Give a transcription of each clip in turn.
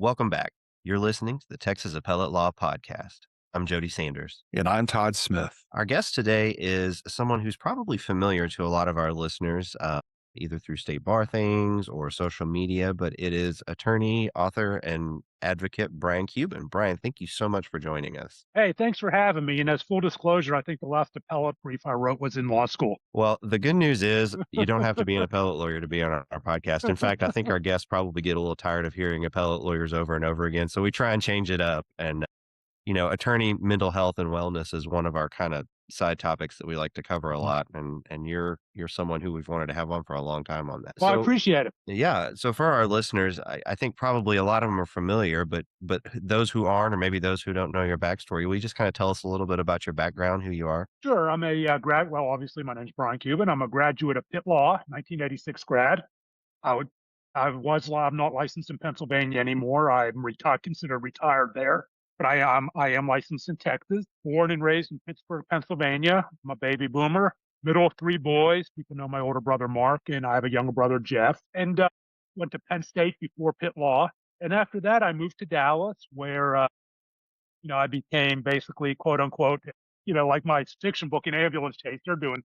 Welcome back. You're listening to the Texas Appellate Law Podcast. I'm Jody Sanders. And I'm Todd Smith. Our guest today is someone who's probably familiar to a lot of our listeners, either through state bar things or social media, but it is attorney, author, and advocate Brian Cuban. Brian, thank you so much for joining us. Hey, thanks for having me. And as full disclosure, I think the last appellate brief I wrote was in law school. Well, the good news is you don't have to be an appellate lawyer to be on our podcast. In fact, I think our guests probably get a little tired of hearing appellate lawyers over and over again. So we try and change it up. And attorney mental health and wellness is one of our kind of side topics that we like to cover a lot. And you're someone who we've wanted to have on for a long time on that. Well, I So appreciate it. yeah, so for our listeners, I think probably a lot of them are familiar, but those who aren't, or maybe those who don't know your backstory, will you just kind of tell us a little bit about your background, who you are? Sure. I'm a well, obviously, my name's Brian Cuban. I'm a graduate of Pitt Law, 1986 grad. I would, I'm not licensed in Pennsylvania anymore. I'm retired, considered retired there, but I am licensed in Texas, born and raised in Pittsburgh, Pennsylvania. I'm a baby boomer, middle of three boys. People know my older brother, Mark, and I have a younger brother, Jeff, and went to Penn State before Pitt Law. And after that, I moved to Dallas, where I became basically, quote unquote, like my fiction book, An Ambulance Chase. They're doing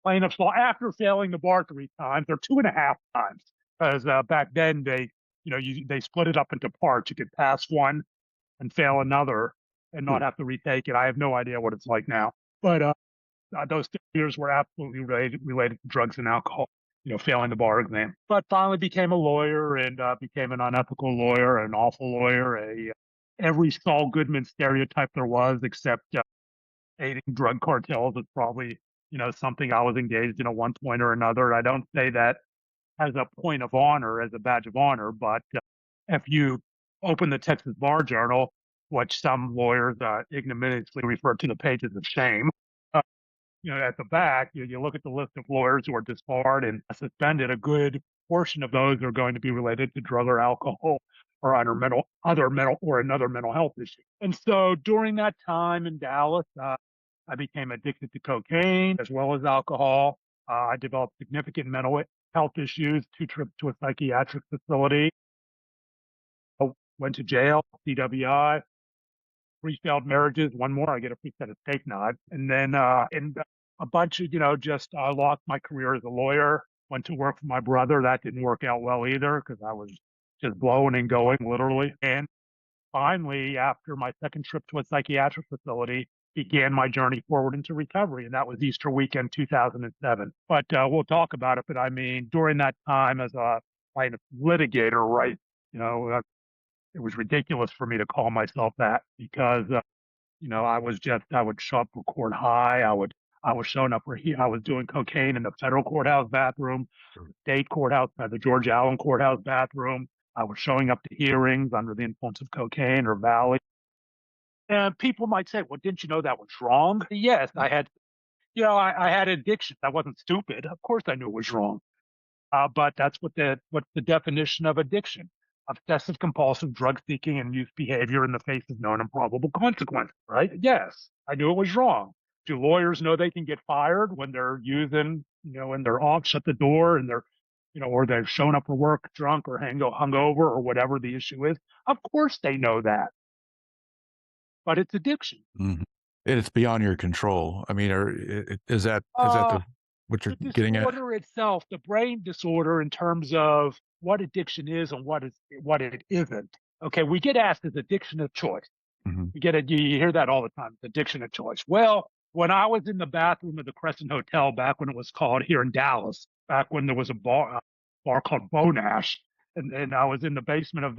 plaintiff's law after failing the bar three times or two and a half times. Because back then they split it up into parts. You could pass one and fail another and not have to retake it. I have no idea what it's like now. But those years were absolutely related to drugs and alcohol, failing the bar exam. But finally became a lawyer and became an unethical lawyer, an awful lawyer, every Saul Goodman stereotype there was, except aiding drug cartels is probably, something I was engaged in at one point or another. I don't say that as a point of honor, as a badge of honor, but if you open the Texas Bar Journal, which some lawyers ignominiously refer to the pages of shame, uh, at the back, you look at the list of lawyers who are disbarred and suspended. A good portion of those are going to be related to drug or alcohol or other mental or another mental health issue. And so during that time in Dallas, I became addicted to cocaine as well as alcohol. I developed significant mental health issues, two trips to a psychiatric facility, went to jail, CWI, three failed marriages, one more, I get a free set of steak knives. And then, and a bunch of, just lost my career as a lawyer, went to work for my brother. That didn't work out well either because I was just blowing and going literally. And finally, after my second trip to a psychiatric facility, began my journey forward into recovery. And that was Easter weekend, 2007. But we'll talk about it. But I mean, during that time as a plaintiff litigator, right, it was ridiculous for me to call myself that because, I would show up, record high. I was showing up I was doing cocaine in the federal courthouse bathroom, state courthouse, the George Allen courthouse bathroom. I was showing up to hearings under the influence of cocaine or Valley. And people might say, well, didn't you know that was wrong? Yes, I had, I had addiction. I wasn't stupid. Of course I knew it was wrong. But that's what's the definition of addiction: obsessive compulsive drug seeking and use behavior in the face of known and probable consequence, right? Yes, I knew it was wrong. Do lawyers know they can get fired when they're using, when they're off, shut the door and they're, or they've shown up for work drunk or hungover or whatever the issue is? Of course they know that. But it's addiction. Mhm. And it's beyond your control. I mean, is that Uh, what you're the getting at? disorder itself, the brain disorder in terms of what addiction is and what it isn't. Okay, we get asked, is addiction a choice? Mhm. You hear that all the time, addiction a choice. Well, when I was in the bathroom of the Crescent Hotel back when it was called here in Dallas, back when there was a bar called Bonash, and I was in the basement of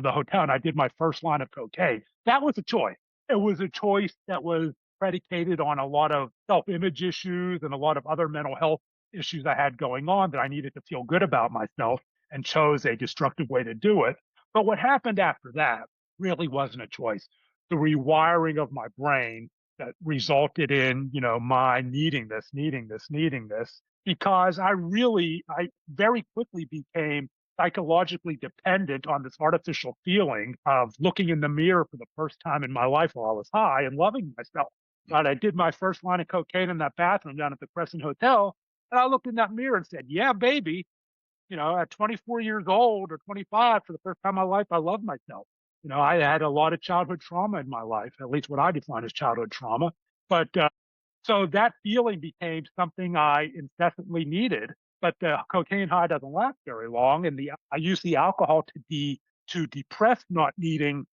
the hotel and I did my first line of cocaine, that was a choice. It was a choice that was predicated on a lot of self-image issues and a lot of other mental health issues I had going on that I needed to feel good about myself and chose a destructive way to do it. But what happened after that really wasn't a choice. The rewiring of my brain that resulted in, my needing this, because I very quickly became psychologically dependent on this artificial feeling of looking in the mirror for the first time in my life while I was high and loving myself. But I did my first line of cocaine in that bathroom down at the Crescent Hotel, and I looked in that mirror and said, "Yeah, baby, at 24 years old or 25, for the first time in my life, I loved myself. I had a lot of childhood trauma in my life, at least what I define as childhood trauma. But so that feeling became something I incessantly needed. But the cocaine high doesn't last very long, and I use the alcohol to depress not needing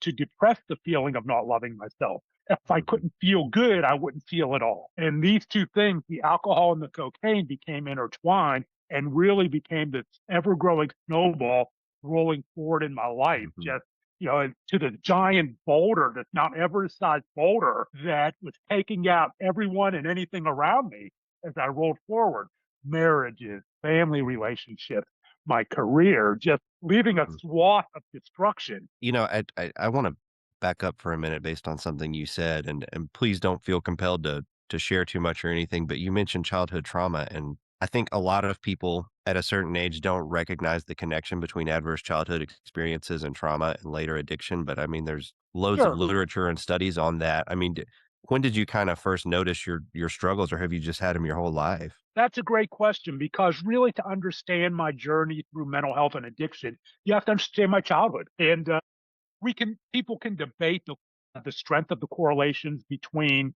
to depress the feeling of not loving myself. If I couldn't feel good, I wouldn't feel at all. And these two things, the alcohol and the cocaine, became intertwined and really became this ever growing snowball rolling forward in my life. Just, to the giant boulder, this Mount Everest sized boulder that was taking out everyone and anything around me as I rolled forward. Marriages, family relationships, my career, just leaving a swath of destruction. I want to back up for a minute based on something you said, and please don't feel compelled to share too much or anything. But you mentioned childhood trauma, and I think a lot of people at a certain age don't recognize the connection between adverse childhood experiences and trauma and later addiction. But I mean, there's loads of Sure. literature and studies on that. I mean, when did you kind of first notice your struggles, or have you just had them your whole life? That's a great question, because really, to understand my journey through mental health and addiction, you have to understand my childhood. And people can debate the strength of the correlations between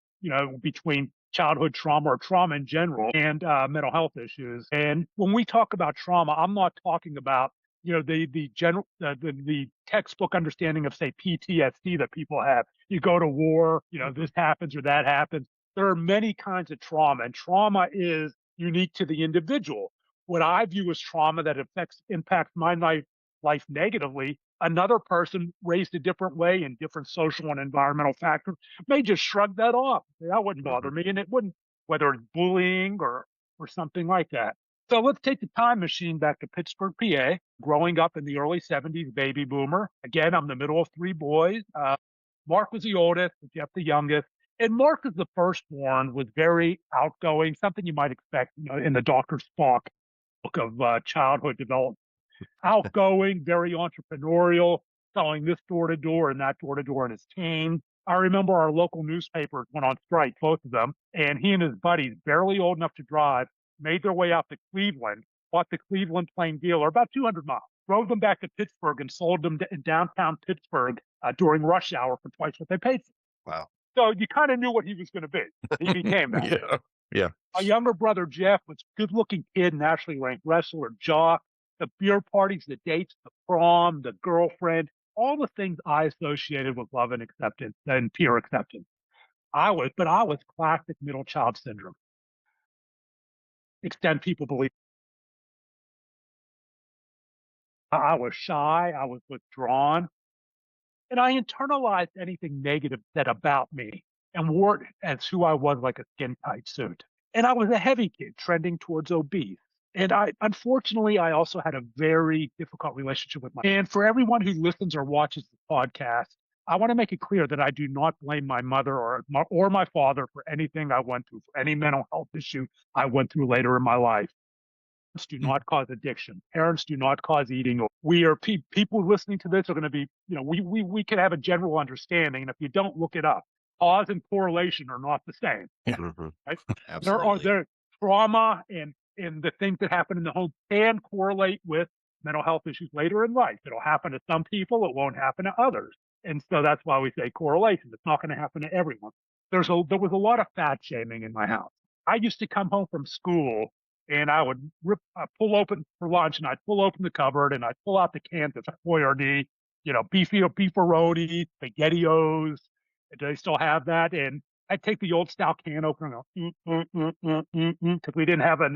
childhood trauma or trauma in general and mental health issues. And when we talk about trauma, I'm not talking about the general the textbook understanding of, say, PTSD that people have. You go to war, this happens or that happens. There are many kinds of trauma, and trauma is unique to the individual. What I view as trauma that impacts my life negatively, another person raised a different way in different social and environmental factors may just shrug that off. That wouldn't bother me, and it wouldn't, whether it's bullying or something like that. So let's take the time machine back to Pittsburgh, PA. Growing up in the early 70s, baby boomer. Again, I'm the middle of three boys. Mark was the oldest, Jeff the youngest. And Mark, as the firstborn, was very outgoing, something you might expect in the Dr. Spock book of childhood development. Outgoing, very entrepreneurial, selling this door to door and that door to door in his teens. I remember our local newspapers went on strike, both of them, and he and his buddies, barely old enough to drive, made their way out to Cleveland, bought the Cleveland Plain Dealer, about 200 miles, drove them back to Pittsburgh, and sold them in downtown Pittsburgh during rush hour for twice what they paid for. Wow. So you kind of knew what he was going to be. He became that. Yeah. Yeah. My younger brother, Jeff, was a good-looking kid, nationally ranked wrestler, jock. The beer parties, the dates, the prom, the girlfriend, all the things I associated with love and acceptance and peer acceptance. I was classic middle child syndrome. Extent people believe. I was shy, I was withdrawn, and I internalized anything negative said about me and wore it as who I was, like a skin tight suit. And I was a heavy kid trending towards obese. And unfortunately, I also had a very difficult relationship with and for everyone who listens or watches the podcast, I want to make it clear that I do not blame my mother or my father for anything I went through, for any mental health issue I went through later in my life. Parents do not cause addiction. Parents do not cause eating. We are people listening to this are going to be, we can have a general understanding. And if you don't, look it up. Cause and correlation are not the same. Mhm. Right? Absolutely. There trauma and the things that happen in the home can correlate with mental health issues later in life. It'll happen to some people, it won't happen to others. And so that's why we say correlation. It's not going to happen to everyone. There was a lot of fat shaming in my house. I used to come home from school and I would pull open for lunch, and I'd pull open the cupboard and I'd pull out the cans of Boyardee, beefaroni, SpaghettiOs. Do they still have that? And I'd take the old style can opener and go, because we didn't have a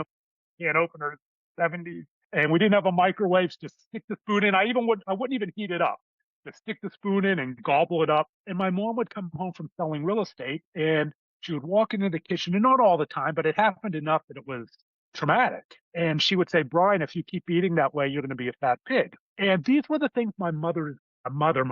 can opener in the 70s, and we didn't have a microwave to stick the spoon in. I wouldn't even heat it up. To stick the spoon in and gobble it up. And my mom would come home from selling real estate, and she would walk into the kitchen, and not all the time, but it happened enough that it was traumatic. And she would say, "Brian, if you keep eating that way, you're going to be a fat pig." And these were the things my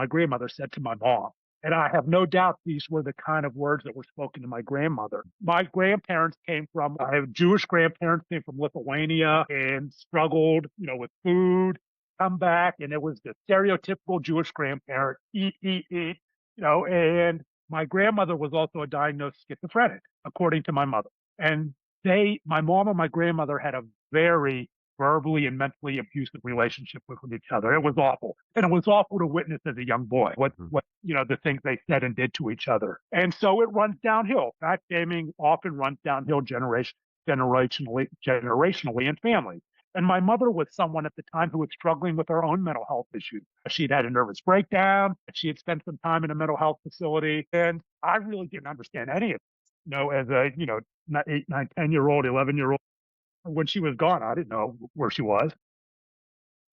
grandmother said to my mom. And I have no doubt these were the kind of words that were spoken to my grandmother. My grandparents I have Jewish grandparents, came from Lithuania and struggled, with food, come back. And it was the stereotypical Jewish grandparent, eat, and my grandmother was also a diagnosed schizophrenic, according to my mother. And my mom and my grandmother had a very verbally and mentally abusive relationship with each other. It was awful. And it was awful to witness as a young boy what the things they said and did to each other. And so it runs downhill. Fat shaming often runs downhill generationally in families. And my mother was someone at the time who was struggling with her own mental health issues. She'd had a nervous breakdown. She had spent some time in a mental health facility. And I really didn't understand any of it. As a, 8, 9, 10-year-old, 11-year-old, when she was gone, I didn't know where she was.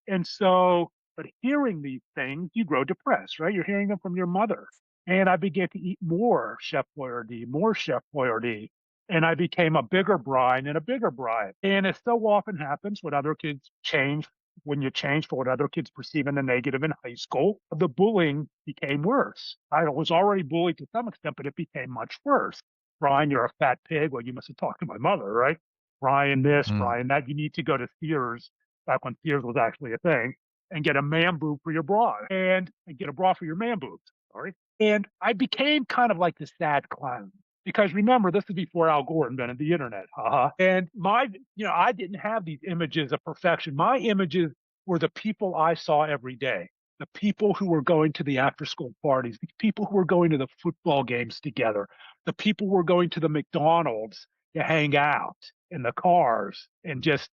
And so, but hearing these things, you grow depressed, right? You're hearing them from your mother. And I began to eat more Chef Boyardee. And I became a bigger Brian and a bigger Brian. And it so often happens when other kids change, when you change for what other kids perceive in the negative in high school, the bullying became worse. I was already bullied to some extent, but it became much worse. Brian, you're a fat pig. Well, you must have talked to my mother, right? Brian this, Brian that. You need to go to Sears, back when Sears was actually a thing, and get a man boob for your bra, and get a bra for your man boobs. Sorry. And I became kind of like the sad clown. Because remember, this is before Al Gore invented the internet. And I didn't have these images of perfection. My images were the people I saw every day, the people who were going to the after school parties, the people who were going to the football games together, the people who were going to the McDonald's to hang out in the cars, and just,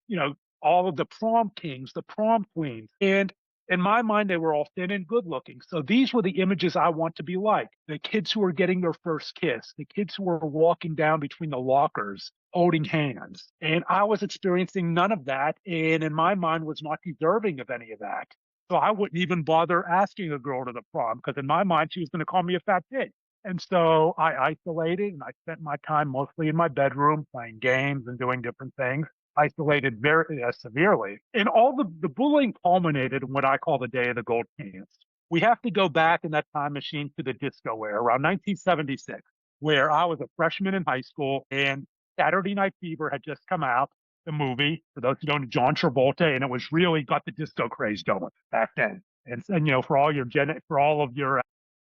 all of the prom kings, the prom queens. And in my mind, they were all thin and good looking. So these were the images I want to be like. The kids who were getting their first kiss, the kids who were walking down between the lockers, holding hands. And I was experiencing none of that. And in my mind, was not deserving of any of that. So I wouldn't even bother asking a girl to the prom, because in my mind, she was going to call me a fat pig. And so I isolated, and I spent my time mostly in my bedroom playing games and doing different things. Isolated very severely. And all the bullying culminated in what I call the day of the gold cans. We have to go back in that time machine to the disco era, around 1976, where I was a freshman in high school, and Saturday Night Fever had just come out, the movie, for those who don't know, John Travolta, and it was really got the disco craze going back then. And for all of your Gen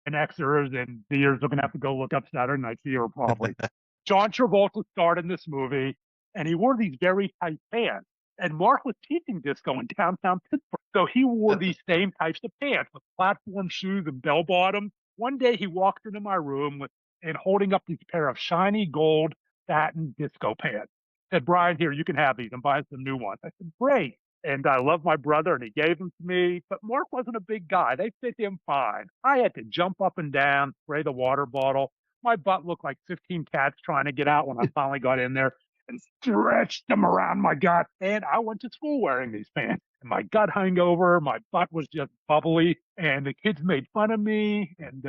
Xers and Zers, are going to have to go look up Saturday Night Fever probably. John Travolta starred in this movie, and he wore these very tight pants. And Mark was teaching disco in downtown Pittsburgh. So he wore these same types of pants with platform shoes and bell bottoms. One day he walked into my room and holding up these pair of shiny gold satin disco pants. Said, Brian, here, you can have these. I'm buying some new ones. I said, great. And I love my brother, and he gave them to me. But Mark wasn't a big guy. They fit him fine. I had to jump up and down, spray the water bottle. My butt looked like 15 cats trying to get out when I finally got in there, and stretched them around my gut. And I went to school wearing these pants. And my gut hung over. My butt was just bubbly. And the kids made fun of me. And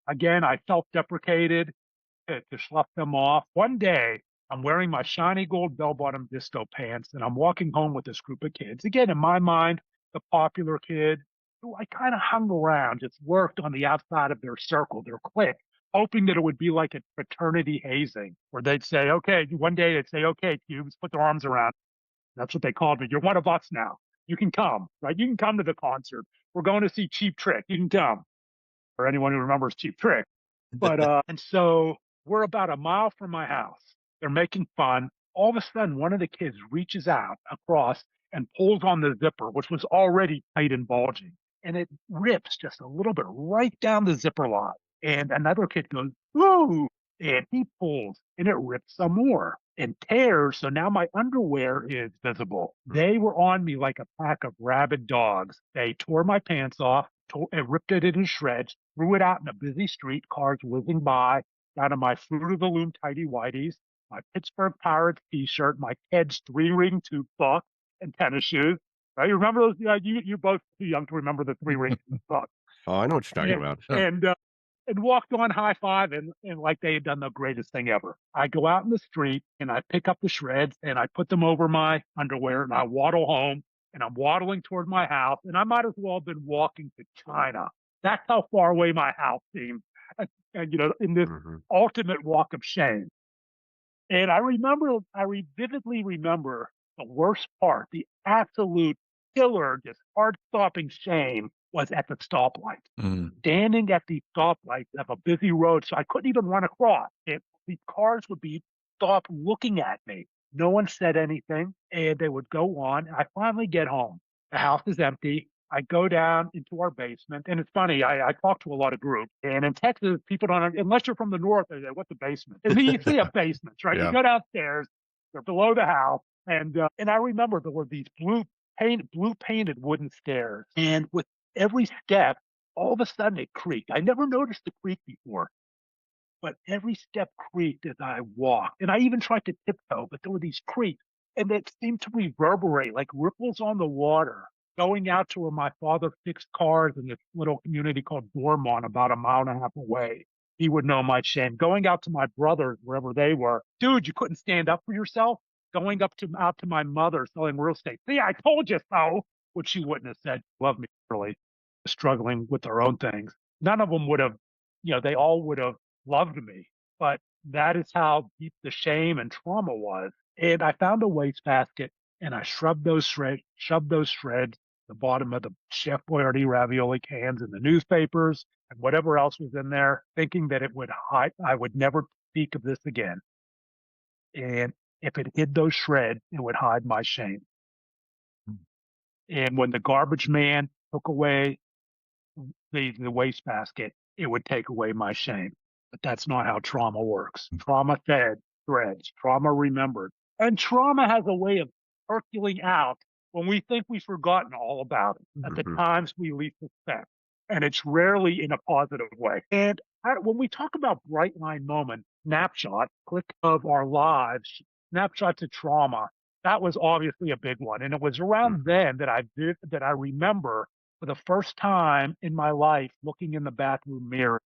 again, I self-deprecated to slough them off. One day, I'm wearing my shiny gold bell-bottom disco pants, and I'm walking home with this group of kids. Again, in my mind, the popular kid who I kind of hung around, just worked on the outside of their circle, their clique, hoping that it would be like a fraternity hazing, where they'd say, okay, one day they'd say, okay, Cubes, put their arms around. That's what they called me. You're one of us now. You can come, right? You can come to the concert. We're going to see Cheap Trick. You can come. Or anyone who remembers Cheap Trick. But, and so we're about a mile from my house. They're making fun. All of a sudden, one of the kids reaches out across and pulls on the zipper, which was already tight and bulging. And it rips just a little bit right down the zipper line. And another kid goes, ooh, and he pulls, and it rips some more and tears. So now my underwear is visible. They were on me like a pack of rabid dogs. They tore my pants off, and ripped it into shreds, threw it out in a busy street, cars whizzing by, down to my Fruit of the Loom tidy whities, my Pittsburgh Pirates t-shirt, my Keds 3-ring tube sock, and tennis shoes. Right? You remember those? You're both too young to remember the 3-ring tube socks. Oh, I know what you're talking about. And walked on high five, and like they had done the greatest thing ever. I go out in the street, and I pick up the shreds, and I put them over my underwear, and I waddle home, and I'm waddling toward my house, and I might as well have been walking to China. That's how far away my house seemed, and in this ultimate walk of shame. And I vividly remember the worst part, the absolute killer, just heart-stopping shame was at the stoplight. Standing at the stoplight of a busy road, so I couldn't even run across. The cars would be stopped looking at me. No one said anything, and they would go on. I finally get home. The house is empty. I go down into our basement, and it's funny. I talk to a lot of groups, and in Texas, people don't, unless you're from the north, they say, "What's a basement?" And you see a basement, right? You Yeah. go downstairs, they're below the house, and I remember there were these blue painted wooden stairs, and with every step, all of a sudden it creaked. I never noticed the creak before, but every step creaked as I walked. And I even tried to tiptoe, but there were these creaks, and it seemed to reverberate like ripples on the water. Going out to where my father fixed cars in this little community called Dormont, about a mile and a half away. He would know my shame. Going out to my brothers, wherever they were, dude, you couldn't stand up for yourself. Going out to my mother selling real estate. See, I told you so. Which she wouldn't have said. Love me really, struggling with their own things. None of them would have, they all would have loved me, but that is how deep the shame and trauma was. And I found a wastebasket and I shoved those shreds, the bottom of the Chef Boyardee ravioli cans and the newspapers and whatever else was in there, thinking that it would hide. I would never speak of this again. And if it hid those shreds, it would hide my shame. And when the garbage man took away the wastebasket, it would take away my shame. But that's not how trauma works. Trauma fed threads, trauma remembered. And trauma has a way of percolating out when we think we've forgotten all about it at the times we least suspect. And it's rarely in a positive way. And when we talk about bright line moment, snapshot, click of our lives, snapshot to trauma, that was obviously a big one. And it was around then that I remember for the first time in my life looking in the bathroom mirror,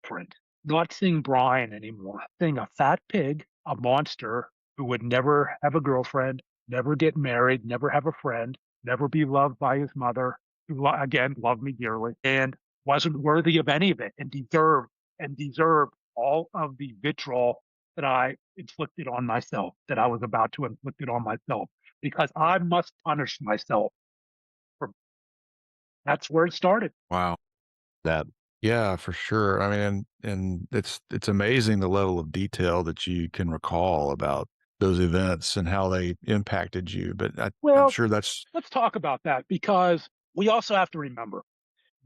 different, not seeing Brian anymore, seeing a fat pig, a monster who would never have a girlfriend, never get married, never have a friend, never be loved by his mother, who again loved me dearly and wasn't worthy of any of it and deserved all of the vitriol that I inflicted on myself, that I was about to inflict it on myself, because I must punish myself. That's where it started. Wow. That Yeah, for sure. I mean, and it's amazing the level of detail that you can recall about those events and how they impacted you. But I'm Well, sure that's let's talk about that, because we also have to remember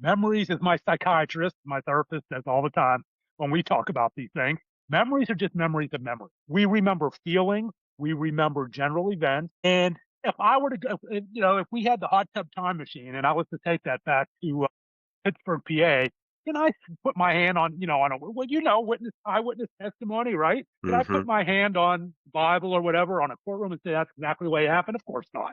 memories, as my psychiatrist, my therapist says all the time when we talk about these things, memories are just memories of memory. We remember feelings, we remember general events. And if I were to go, if we had the hot tub time machine and I was to take that back to Pittsburgh, PA, can I put my hand on, eyewitness testimony, right? Can I put my hand on Bible or whatever on a courtroom and say that's exactly the way it happened? Of course not.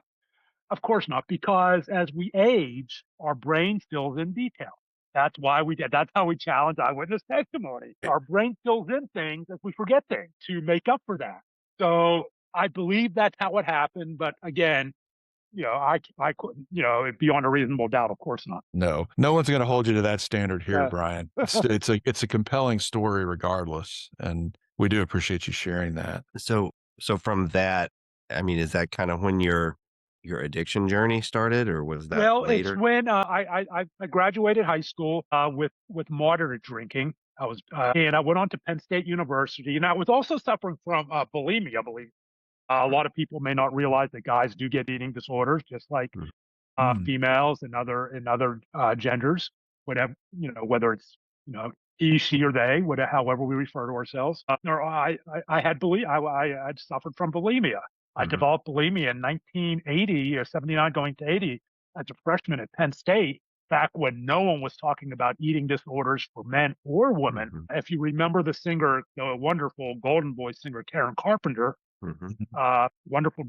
Of course not, because as we age, our brain fills in detail. That's why that's how we challenge eyewitness testimony. Our brain fills in things as we forget things to make up for that. So I believe that's how it happened. But again, I couldn't, beyond a reasonable doubt, of course not. no one's going to hold you to that standard here, Yeah. Brian. It's a compelling story regardless, and we do appreciate you sharing that. So from that, I mean, is that kind of when your addiction journey started, or was that Well, later? it's when I graduated high school with moderate drinking. And I went on to Penn State University, and I was also suffering from bulimia. I believe a lot of people may not realize that guys do get eating disorders, just like females and other genders, whatever, whether it's he, she, or they, whatever, however we refer to ourselves. Or I had suffered from bulimia. I developed bulimia in 1980 or 79, going to 80, as a freshman at Penn State, back when no one was talking about eating disorders for men or women. If you remember the singer, the wonderful Golden Voice singer Karen Carpenter, wonderful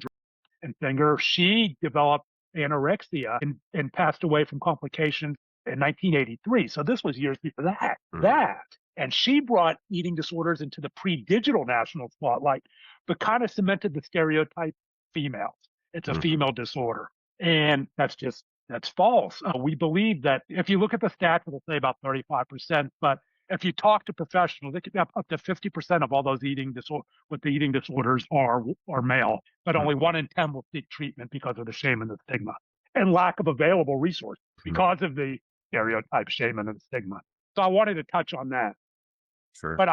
and singer, she developed anorexia and passed away from complications in 1983. So this was years before that. And she brought eating disorders into the pre-digital national spotlight, but kind of cemented the stereotype females. It's a female disorder. And that's false. We believe that if you look at the stats, it'll say about 35%, but if you talk to professionals, they could be up to 50% of all those eating disorders are male, but only 1 in 10 will seek treatment because of the shame and the stigma and lack of available resources because of the stereotype, shame, and the stigma. So I wanted to touch on that. Sure. But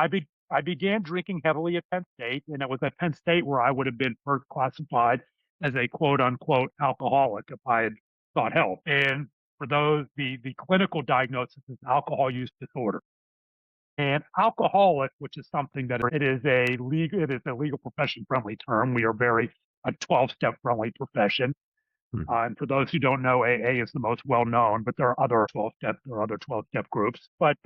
I began drinking heavily at Penn State, and it was at Penn State where I would have been first classified as a quote unquote alcoholic if I had sought help. And for those, the clinical diagnosis is alcohol use disorder. And alcoholic, which is something that it is a legal profession friendly term. We are very a 12-step friendly profession. And for those who don't know, AA is the most well known, but there are other 12-step groups. But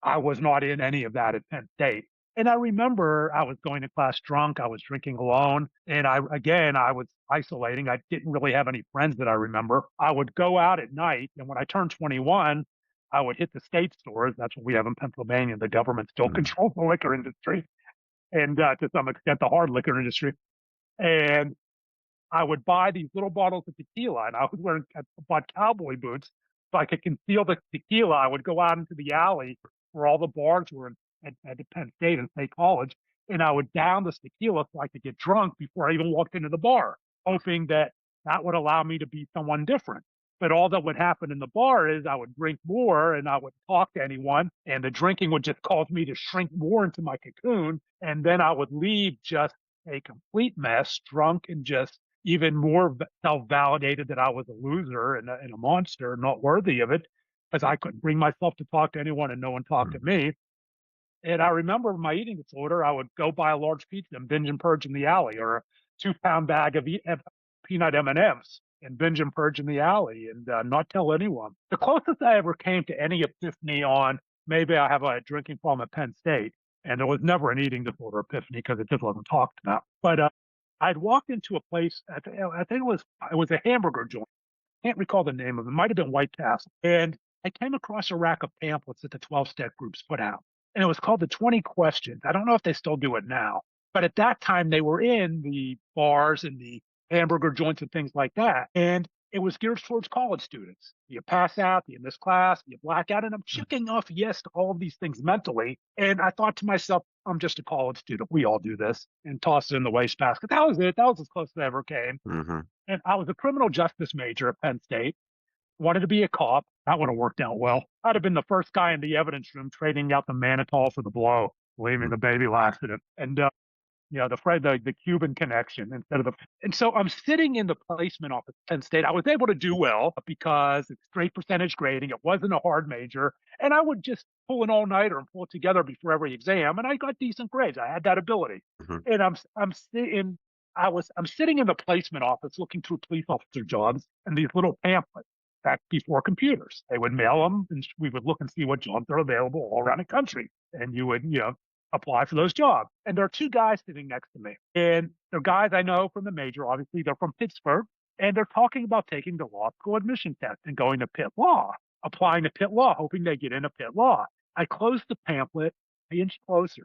I was not in any of that at Penn State. And I remember I was going to class drunk. I was drinking alone. And I was isolating. I didn't really have any friends that I remember. I would go out at night. And when I turned 21, I would hit the state stores. That's what we have in Pennsylvania. The government still controls the liquor industry and to some extent the hard liquor industry. And I would buy these little bottles of tequila, and I bought cowboy boots so I could conceal the tequila. I would go out into the alley where all the bars were at Penn State and State College, and I would down this tequila so I could get drunk before I even walked into the bar, hoping that that would allow me to be someone different. But all that would happen in the bar is I would drink more and I wouldn't talk to anyone, and the drinking would just cause me to shrink more into my cocoon, and then I would leave just a complete mess, drunk and just even more self-validated that I was a loser and a monster, not worthy of it, because I couldn't bring myself to talk to anyone and no one talked to me. And I remember my eating disorder, I would go buy a large pizza and binge and purge in the alley, or a 2-pound bag of peanut M&Ms and binge and purge in the alley and not tell anyone. The closest I ever came to any epiphany on maybe I have a drinking problem at Penn State, and there was never an eating disorder epiphany because it just wasn't talked about. But I'd walked into a place, I think it was a hamburger joint. Can't recall the name of it. It might have been White Castle. And I came across a rack of pamphlets that the 12-step groups put out. And it was called the 20 Questions. I don't know if they still do it now. But at that time, they were in the bars and the hamburger joints and things like that. And it was geared towards college students. You pass out, you miss class, you black out. And I'm checking off yes to all of these things mentally. And I thought to myself, I'm just a college student. We all do this, and toss it in the wastebasket. That was it. That was as close as I ever came. And I was a criminal justice major at Penn State. Wanted to be a cop. That would have worked out well. I'd have been the first guy in the evidence room trading out the mannitol for the blow, believe me, the baby laxative. And the Cuban connection instead of and so I'm sitting in the placement office at Penn State. I was able to do well because it's straight percentage grading. It wasn't a hard major, and I would just pull an all-nighter and pull it together before every exam, and I got decent grades. I had that ability, and I'm sitting in the placement office looking through police officer jobs and these little pamphlets back before computers. They would mail them, and we would look and see what jobs are available all around the country, and you would apply for those jobs. And there are two guys sitting next to me. And they're guys I know from the major. Obviously, they're from Pittsburgh. And they're talking about taking the law school admission test and going to Pitt Law, applying to Pitt Law, hoping they get into Pitt Law. I close the pamphlet, I inch closer.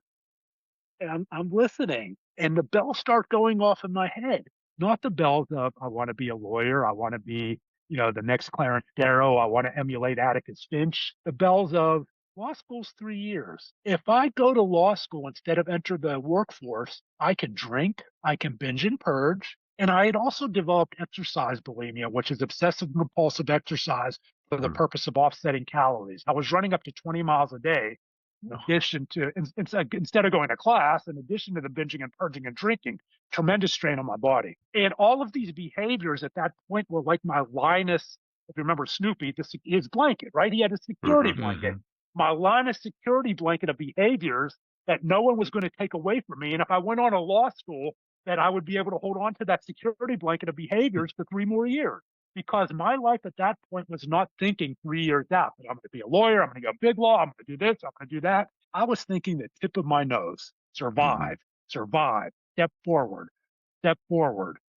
And I'm listening. And the bells start going off in my head. Not the bells of, I want to be a lawyer. I want to be, the next Clarence Darrow. I want to emulate Atticus Finch. The bells of, law school's 3 years. If I go to law school instead of enter the workforce, I can drink, I can binge and purge. And I had also developed exercise bulimia, which is obsessive compulsive exercise for the purpose of offsetting calories. I was running up to 20 miles a day in addition to, instead of going to class, in addition to the binging and purging and drinking, tremendous strain on my body. And all of these behaviors at that point were like my Linus, if you remember Snoopy, his blanket, right? He had a security blanket. My line of security blanket of behaviors that no one was going to take away from me. And if I went on a law school, that I would be able to hold on to that security blanket of behaviors for 3 more years. Because my life at that point was not thinking 3 years out that I'm going to be a lawyer, I'm going to go big law, I'm going to do this, I'm going to do that. I was thinking the tip of my nose, survive, step forward.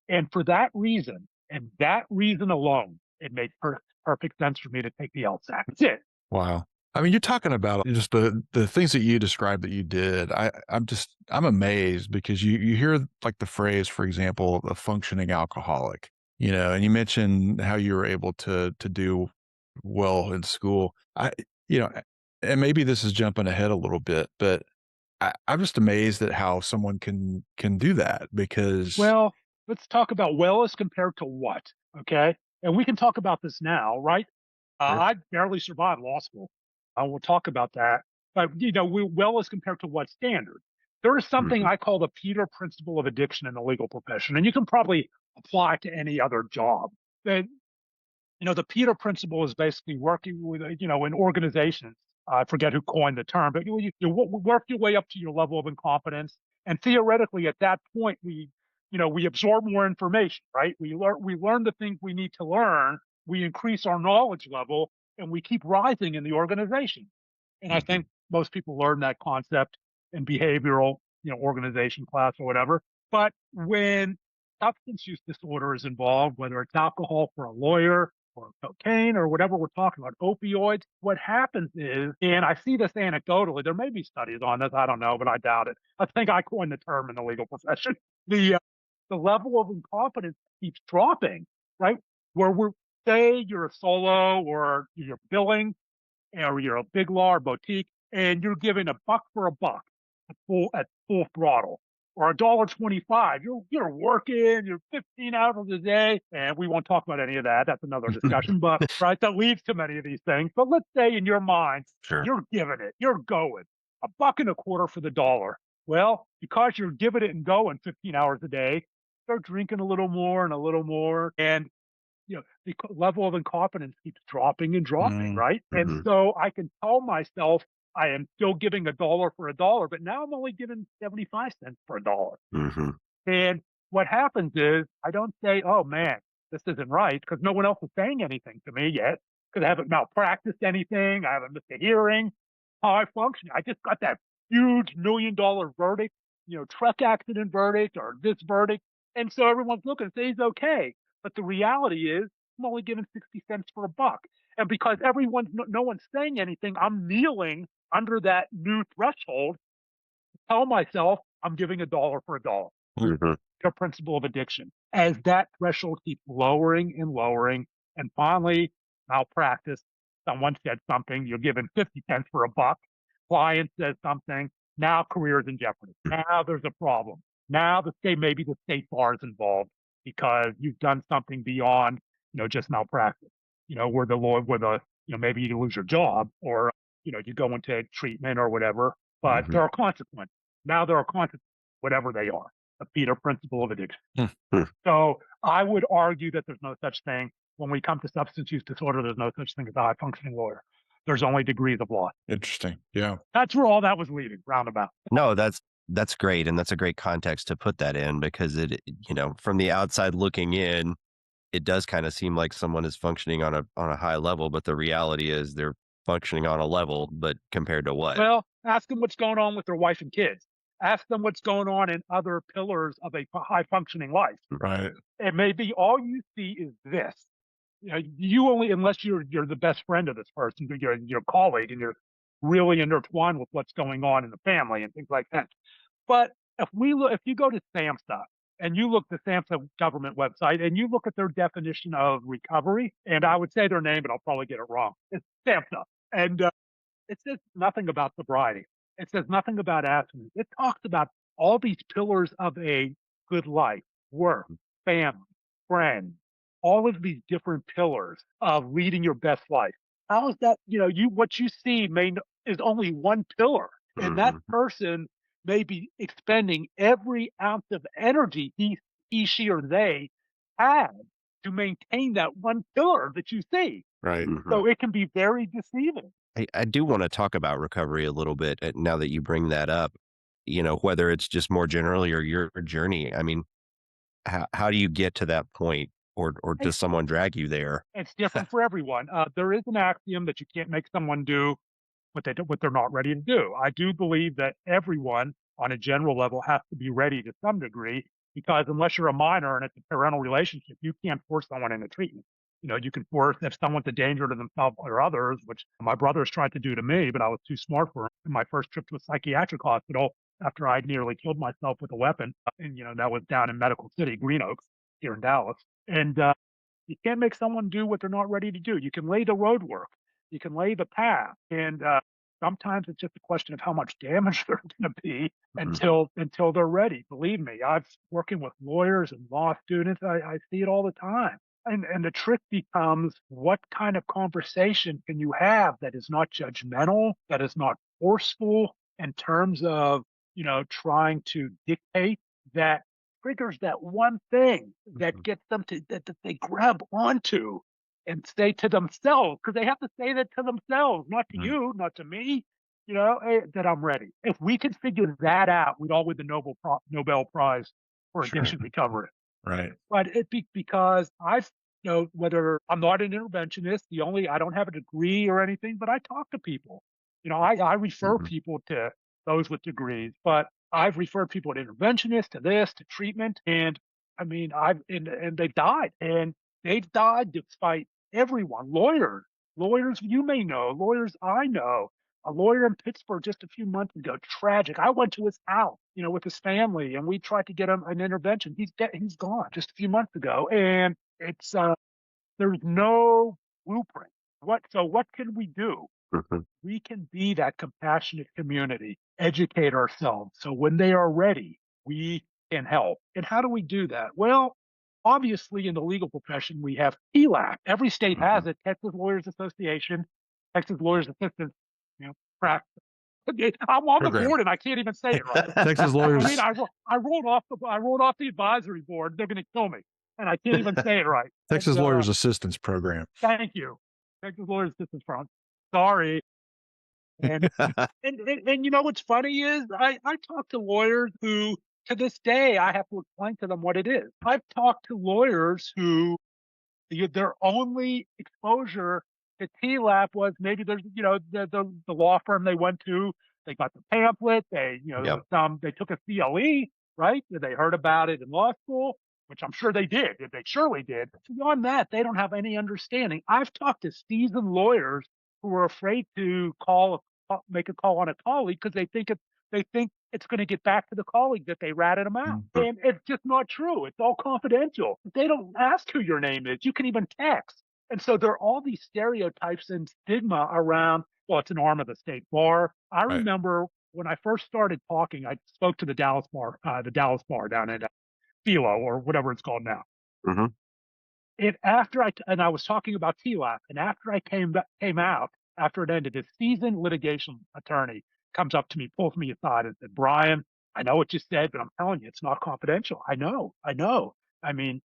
And for that reason, and that reason alone, it made perfect sense for me to take the LSAT. That's it. Wow. I mean, you're talking about just the things that you described that you did. I'm amazed because you hear like the phrase, for example, a functioning alcoholic, and you mentioned how you were able to do well in school. And maybe this is jumping ahead a little bit, but I'm just amazed at how someone can do that because. Well, let's talk about well as compared to what, okay? And we can talk about this now, right? I barely survived law school. I will talk about that. but we well as compared to what standard. There is something Mhm. I call the Peter principle of addiction in the legal profession, and you can probably apply it to any other job. That the Peter principle is basically working with in organizations. I forget who coined the term, but you work your way up to your level of incompetence, and theoretically, at that point, we absorb more information, right? We learn the things we need to learn. We increase our knowledge level, and we keep rising in the organization. And I Mhm. think most people learn that concept in behavioral, organization class or whatever. But when substance use disorder is involved, whether it's alcohol for a lawyer or cocaine or whatever we're talking about, opioids, what happens is, and I see this anecdotally, there may be studies on this, I don't know, but I doubt it. I think I coined the term in the legal profession. The level of incompetence keeps dropping, right? Where we're say you're a solo or you're billing or you're a big law or boutique, and you're giving a buck for a buck at full throttle, or $1.25. You're working, you're 15 hours a day, and we won't talk about any of that. That's another discussion, but right, that leads to many of these things. But let's say in your mind, Sure. you're giving it, you're going a buck and a quarter for the dollar. Well, because you're giving it and going 15 hours a day, start drinking a little more and a little more, and the level of incompetence keeps dropping and dropping, Mm, right? And Mhm. so I can tell myself I am still giving a dollar for a dollar, but now I'm only giving 75 cents for a dollar. Mhm. And what happens is I don't say, oh man, this isn't right, because no one else is saying anything to me yet, because I haven't malpracticed anything. I haven't missed a hearing. How I function. I just got that huge $1 million verdict, truck accident verdict or this verdict. And so everyone's looking and say he's okay. But the reality is I'm only giving 60 cents for a buck. And because no one's saying anything, I'm kneeling under that new threshold, tell myself I'm giving a dollar for a dollar. Mhm. The principle of addiction. As that threshold keeps lowering and lowering, and finally, malpractice, someone said something, you're given 50 cents for a buck, client says something, now career is in jeopardy. Now there's a problem. Now maybe the state bar is involved because you've done something beyond, just malpractice. Where the law, maybe you lose your job or, you go into treatment or whatever, but Mhm. there are consequences. Now there are consequences, whatever they are. The Peter principle of addiction. mm, Hmm. So I would argue that there's no such thing when we come to substance use disorder. There's no such thing as a high functioning lawyer. There's only degrees of loss. interesting. Yeah. That's where all that was leading, roundabout. No, that's great, and that's a great context to put that in because from the outside looking in, it does kind of seem like someone is functioning on a high level, but the reality is they're functioning on a level, but compared to what? Well, ask them what's going on with their wife and kids. Ask them what's going on in other pillars of a high functioning life. Right. It may be all you see is this. You only, unless you're the best friend of this person, you're your colleague, and you're really intertwined with what's going on in the family and things like that. But if you go to SAMHSA and you look at the SAMHSA government website and you look at their definition of recovery, and I would say their name, but I'll probably get it wrong. It's SAMHSA, and it says nothing about sobriety. It says nothing about abstinence. It talks about all these pillars of a good life: work, family, friends, all of these different pillars of leading your best life. How is that? What you see is only one pillar, and that Mhm. person may be expending every ounce of energy she, or they had to maintain that one pillar that you see. Right. Mhm. So it can be very deceiving. I do want to talk about recovery a little bit now that you bring that up, whether it's just more generally or your journey. I mean, how do you get to that point or does someone drag you there? It's different for everyone. There is an axiom that you can't make someone do what they're not ready to do. I do believe that everyone, on a general level, has to be ready to some degree, because unless you're a minor and it's a parental relationship, you can't force someone into treatment. You can force if someone's a danger to themselves or others, which my brothers tried to do to me, but I was too smart for them. My first trip to a psychiatric hospital after I'd nearly killed myself with a weapon, and that was down in Medical City, Green Oaks, here in Dallas, and you can't make someone do what they're not ready to do. You can lay the road work, you can lay the path, and sometimes it's just a question of how much damage they're going to be Mhm. until they're ready. Believe me, I've working with lawyers and law students. I see it all the time. And the trick becomes, what kind of conversation can you have that is not judgmental, that is not forceful in terms of, trying to dictate, that triggers that one thing that Mhm. gets them to that they grab onto and say to themselves, because they have to say that to themselves, not to Mm. you, not to me, that I'm ready. If we could figure that out, we'd all win the Nobel Prize for Sure. addiction recovery. Right. But because I've, whether I'm not an interventionist, I don't have a degree or anything, but I talk to people. I refer Mhm. people to those with degrees, but I've referred people to interventionists, to this, to treatment, and I mean, and they've died, and they've died despite everyone, lawyers you may know, lawyers I know. A lawyer in Pittsburgh just a few months ago, tragic. I went to his house, with his family, and we tried to get him an intervention. He's dead. He's gone just a few months ago, and it's there's no blueprint. What can we do? Mhm. We can be that compassionate community, educate ourselves. So when they are ready, we can help. And how do we do that? Well, obviously in the legal profession, we have TLAC. Every state has Mhm. it. Texas Lawyers Association, Texas Lawyers Assistants, practice. I'm on the Program. board and I can't even say it right. Texas I lawyers. mean, I rolled off the advisory board. They're going to kill me, and I can't even say it right. Texas And, Lawyers Assistance Program. thank you, Texas Lawyers Assistance Front. Sorry. And and what's funny is I talk to lawyers who, to this day, I have to explain to them what it is. I've talked to lawyers who their only exposure to TLAP was maybe there's the law firm they went to, they got the pamphlet, there Yep. was they took a CLE, right? They heard about it in law school, which I'm sure they did. They surely did. Beyond that, they don't have any understanding. I've talked to seasoned lawyers who are afraid to make a call on a colleague because they think it's going to get back to the colleague that they ratted them out. Mhm. And it's just not true. It's all confidential. They don't ask who your name is. You can even text. And so there are all these stereotypes and stigma around, well, it's an arm of the state bar. I Right. remember when I first started talking, I spoke to the Dallas bar down at Philo or whatever it's called now. Mhm. And I was talking about TLAP, and after I came out, after it ended, this seasoned litigation attorney comes up to me, pulls me aside, and said, "Brian, I know what you said, but I'm telling you, it's not confidential. I know. I mean,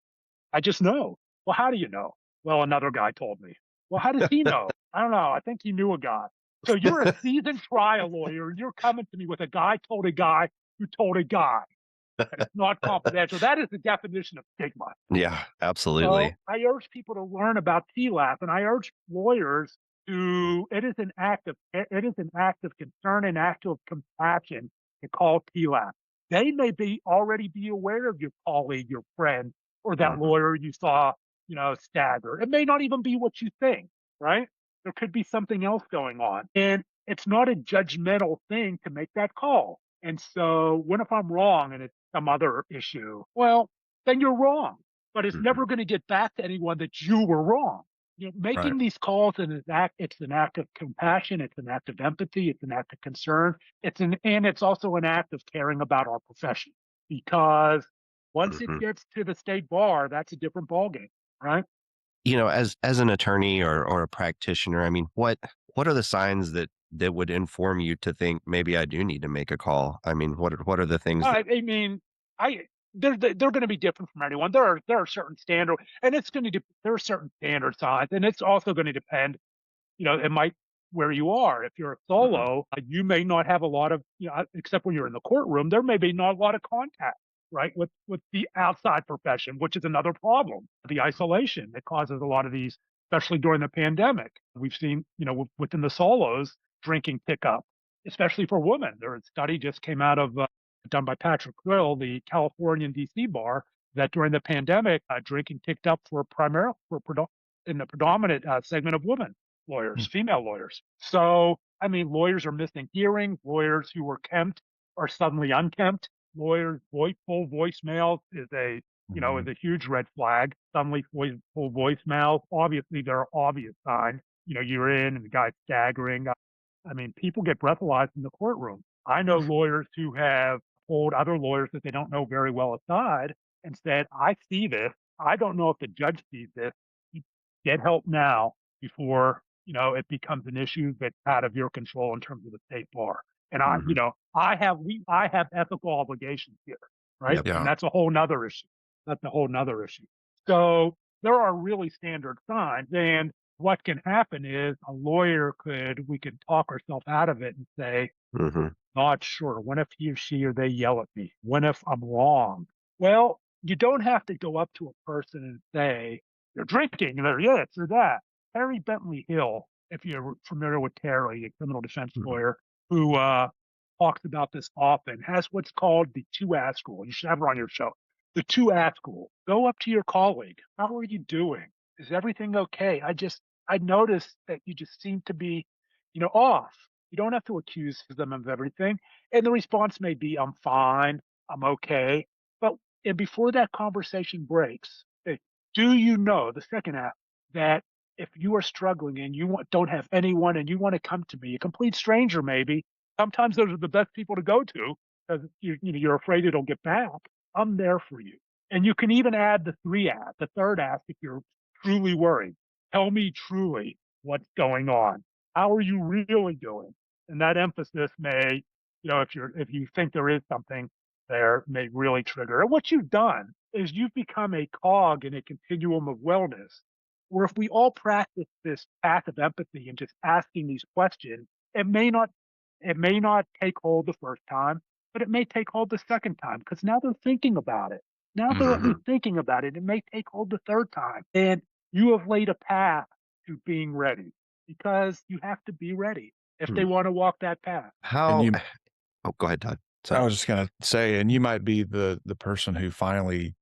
I just know." "Well, how do you know?" "Well, another guy told me." "Well, how does he know?" "I don't know. I think he knew a guy." So you're a seasoned trial lawyer, and you're coming to me with a guy told a guy who told a guy, and it's not confidential. That is the definition of stigma. Yeah, So absolutely. I urge people to learn about TLAP, and I urge lawyers to. It is an act of concern, an act of compassion to call TLAP. They may already be aware of your colleague, your friend, or that Mhm. lawyer you saw, stagger. It may not even be what you think, right? There could be something else going on, and it's not a judgmental thing to make that call. And so, when if I'm wrong and it's some other issue, well, then you're wrong, but it's Mhm. never going to get back to anyone that you were wrong. Right. Making these calls it's an act of compassion, it's an act of empathy, it's an act of concern, and it's also an act of caring about our profession. Because once it Mhm. gets to the state bar, that's a different ballgame, right? As an attorney or a practitioner, I mean, what are the signs that would inform you to think maybe I do need to make a call? I mean, what are the things that I mean, I they're going to be different from anyone. There are certain standard, and it's going to there are certain standard signs, and it's also going to depend. It might where you are. If you're a Mhm. solo, you may not have a lot of, except when you're in the courtroom, there may be not a lot of contact, right, with the outside profession, which is another problem. The isolation that causes a lot of these, especially during the pandemic. We've seen, within the solos, drinking pick up, especially for women. There a study just came out of done by Patrick Quill, the California and DC bar, that during the pandemic, drinking picked up in the predominant segment of women lawyers, female lawyers. So, I mean, lawyers are missing hearing. Lawyers who were kempt are suddenly unkempt. Lawyers' full voicemail is Mhm. a huge red flag. Suddenly full voicemail. Obviously, there are obvious signs. You're in and the guy's staggering. I mean, people get breathalyzed in the courtroom. I know lawyers who have pulled other lawyers that they don't know very well aside and said, "I see this. I don't know if the judge sees this. Get help now before it becomes an issue that's out of your control in terms of the state bar. And Mhm. I have ethical obligations here, right? Yep. And Yeah. that's a whole nother issue. That's a whole nother issue. So there are really standard signs. And what can happen is we could talk ourselves out of it and say, Mhm. not sure. What if he or she or they yell at me? What if I'm wrong? Well, you don't have to go up to a person and say, "You're drinking," or "this" or that. Terry Bentley Hill, if you're familiar with Terry, a criminal defense Mhm. lawyer who talks about this often, has what's called the 2-ask rule. You should have her on your show. The 2-ask rule. Go up to your colleague. How are you doing? Is everything okay? I noticed that you just seem to be, off. You don't have to accuse them of everything. And the response may be, "I'm fine, I'm okay." But and before that conversation breaks, do you know the second half that if you are struggling and don't have anyone and you want to come to me, a complete stranger maybe, sometimes those are the best people to go to because you're afraid it'll get back. I'm there for you. And you can even add the third ask if you're truly worried. Tell me truly what's going on. How are you really doing? And that emphasis may, if you think there is something there, may really trigger. And what you've done is you've become a cog in a continuum of wellness, where if we all practice this path of empathy and just asking these questions, it may not it may not take hold the first time, but it may take hold the second time because now they're thinking about it. Now they're Mhm. thinking about it. It may take hold the third time. And you have laid a path to being ready because you have to be ready if they Hmm. want to walk that path. And How you, Oh, go ahead, Todd. I Sorry. was just going to say, and you might be the person who finally,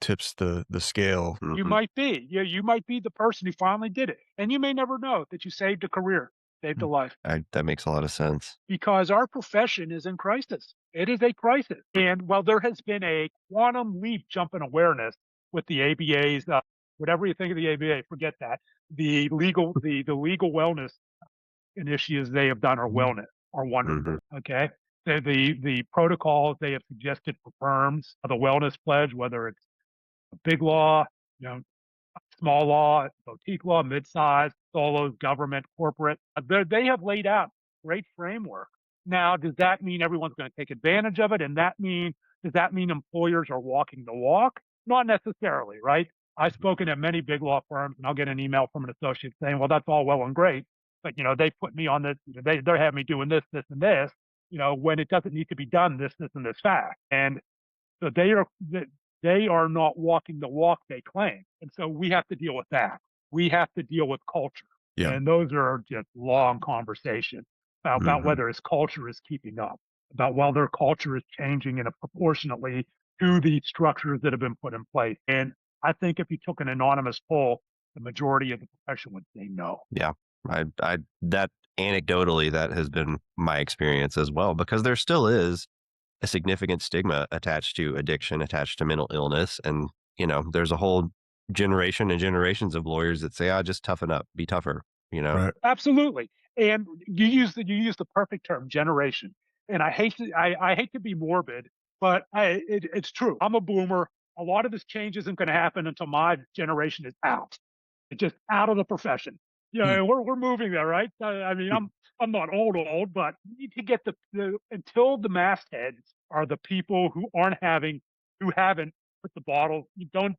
tips the scale. You Mhm. might be. You might be the person who finally did it. And you may never know that you saved a career, saved a life, That makes a lot of sense. because our profession is in crisis. It is a crisis. And while there has been a quantum leap jump in awareness with the ABA's, whatever you think of the ABA, forget that. The legal wellness initiatives they have done are wonderful. Mhm. Okay. The protocols they have suggested for firms, the wellness pledge, whether it's a big law, you know, small law, boutique law, mid-size, solos, government, corporate. They have laid out great framework. Now, does that mean everyone's going to take advantage of it? And does that mean employers are walking the walk? Not necessarily, right? I've spoken at many big law firms, and I'll get an email from an associate saying, "Well, that's all well and great, but they put me on this. They're having me doing this, this, and this. When it doesn't need to be done, this, and this fact." And so they are not walking the walk they claim. And so we have to deal with that. We have to deal with culture. Yeah. And those are just long conversations about Mhm. whether his culture is keeping up, about whether culture is changing in a proportionately to the structures that have been put in place. And I think if you took an anonymous poll, the majority of the profession would say no. Yeah. I that anecdotally, that has been my experience as well, because there still is a significant stigma attached to addiction, attached to mental illness. And, there's a whole generation and generations of lawyers that say, just toughen up, be tougher, you know? Right. Absolutely. And you use the perfect term, generation. And I hate to be morbid, but it's true. I'm a boomer. A lot of this change isn't going to happen until my generation is out. It's just out of the profession. Hmm. We're moving there, right? I mean, I'm not old, but you need to get until the mastheads are the people who haven't put the bottle,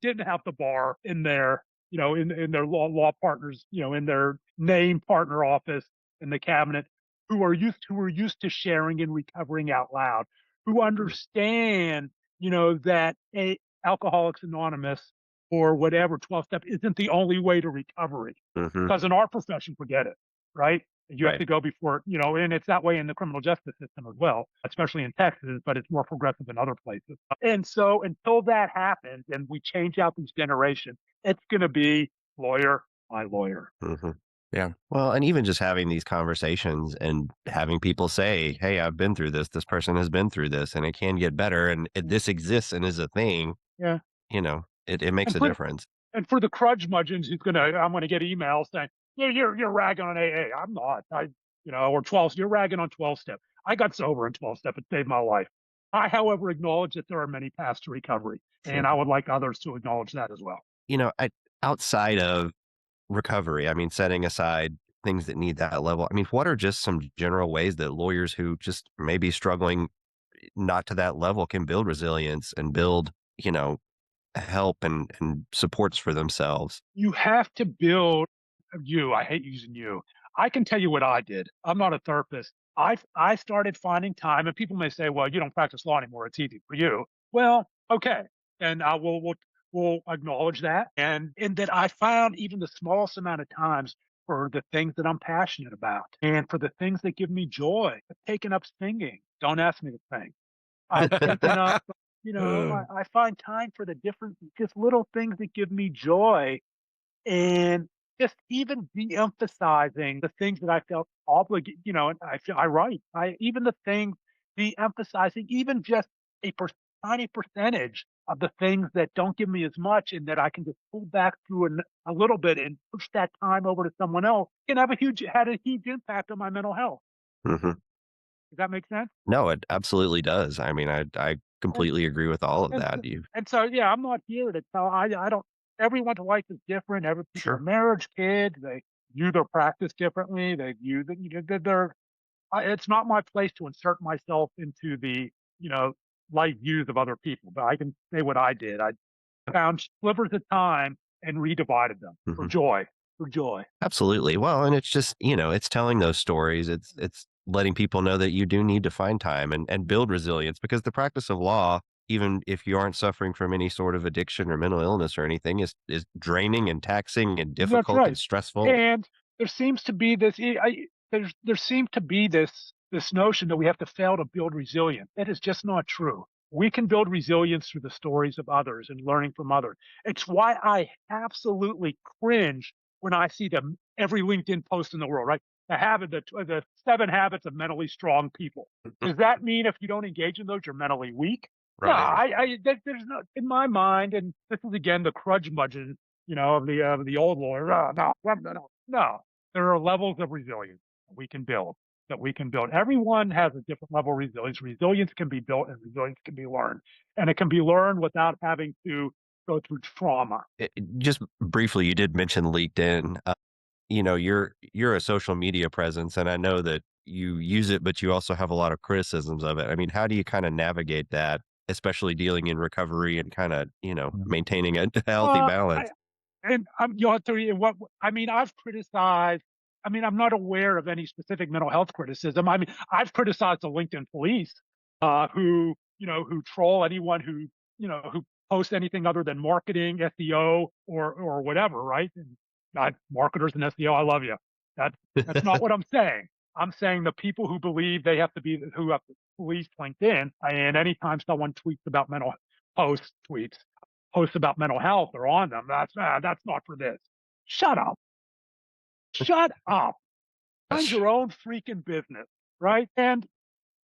didn't have the bar in their, in their law partners, in their name partner office in the cabinet, who are used to sharing and recovering out loud, who understand, that Alcoholics Anonymous or whatever 12 step isn't the only way to recovery. Mhm. Because in our profession, forget it, right? You have Right. to go before, and it's that way in the criminal justice system as well, especially in Texas, but it's more progressive in other places. And so until that happens and we change out these generations, it's going to be lawyer, my lawyer. Mhm. Yeah. Well, and even just having these conversations and having people say, "Hey, I've been through this. This person has been through this, and it can get better, and this exists and is a thing." Yeah. It makes And a for difference. and for the crudgmudgeons, I'm gonna get emails saying, "Yeah, you're ragging on AA." I'm not. Or 12. You're ragging on 12 step. I got sober in 12 step. It saved my life. I, however, acknowledge that there are many paths to recovery, Sure. and I would like others to acknowledge that as well. Outside of recovery, I mean, setting aside things that need that level. I mean, what are just some general ways that lawyers who just may be struggling not to that level can build resilience and build, help and supports for themselves? You have to build I hate using you. I can tell you what I did. I'm not a therapist. I started finding time, and people may say, "Well, you don't practice law anymore. It's easy for you." Well, okay, and I will acknowledge that, and that I found even the smallest amount of times for the things that I'm passionate about, and for the things that give me joy. I've taken up singing. Don't ask me to sing. I've taken up, I find time for the different, just little things that give me joy, and just even de-emphasizing the things that I felt obligated, and I write. Even the things, de-emphasizing even just a tiny percentage of the things that don't give me as much, and that I can just pull back through a little bit and push that time over to someone else, can have had a huge impact on my mental health. Hmm. Does that make sense? No, it absolutely does. I mean, I And completely agree with all of and that. so, You yeah, I'm not here to tell. I don't. Everyone's life is different. Every people are sure. marriage, kids. They view their practice differently. They view that, they're. It's not my place to insert myself into the, you know life views of other people. But I can say what I did. I found slivers of time and redivided them for Hmm. joy. For joy. Absolutely. Well, and it's just, it's telling those stories. It's letting people know that you do need to find time and build resilience, because the practice of law, even if you aren't suffering from any sort of addiction or mental illness or anything, is draining and taxing and That's difficult and right. stressful. And there seems to be this there seems to be this notion that we have to fail to build resilience. That is just not true. We can build resilience through the stories of others and learning from others. It's why I absolutely cringe when I see every LinkedIn post in the world, right? The 7 habits of mentally strong people. Does that mean if you don't engage in those, you're mentally weak? No, Right. there's no, in my mind, and this is again the crudgmudgeon, of the old lawyer. No. There are levels of resilience that we can build. Everyone has a different level of resilience. Resilience can be built, and resilience can be learned, and it can be learned without having to go through trauma. Just briefly, you did mention LinkedIn. You're a social media presence, and I know that you use it, but you also have a lot of criticisms of it. I mean, how do you kind of navigate that, especially dealing in recovery and kind of, maintaining a healthy Uh, balance? I, and you'll have to read what I mean. I've criticized. I mean, I'm not aware of any specific mental health criticism. I mean, I've criticized the LinkedIn police, who troll anyone who posts anything other than marketing, SEO, or whatever, right? And not marketers and SEO. I love you. That that's not what I'm saying. I'm saying the people who believe they have to be who have to police LinkedIn, and anytime someone tweets about tweets posts about mental health are on them. That's not for this. Shut up. Shut up. Mind That's your own freaking business, right? And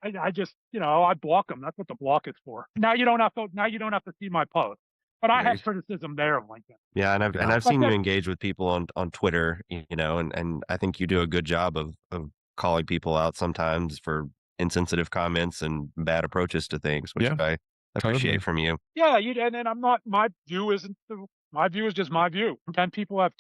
I just, I block them. That's what the block is for. Now you don't have to. Now you don't have to see my post. But I there. have criticism there of LinkedIn. Yeah, and Yeah. I've But seen you then, engage with people on Twitter, and I think you do a good job of calling people out sometimes for insensitive comments and bad approaches to things, which Yeah. I Totally. appreciate from you. yeah, and then I'm not. My view is just my view. 10 people have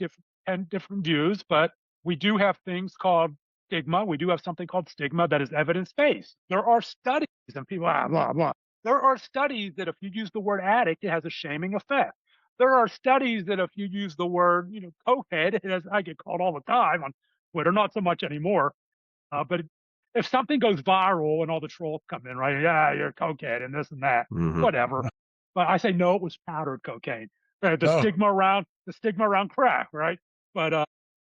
10 different views, but we do have things called stigma. We do have something called stigma that is evidence based. There are studies, and people blah blah. There are studies that if you use the word addict, it has a shaming effect. There are studies that if you use the word, cokehead, I get called all the time on Twitter, not so much anymore. But if something goes viral and all the trolls come in, right? Yeah, you're a cokehead and this and that, Hmm. whatever. But I say no, it was powdered cocaine. Oh, The stigma around crack, right? But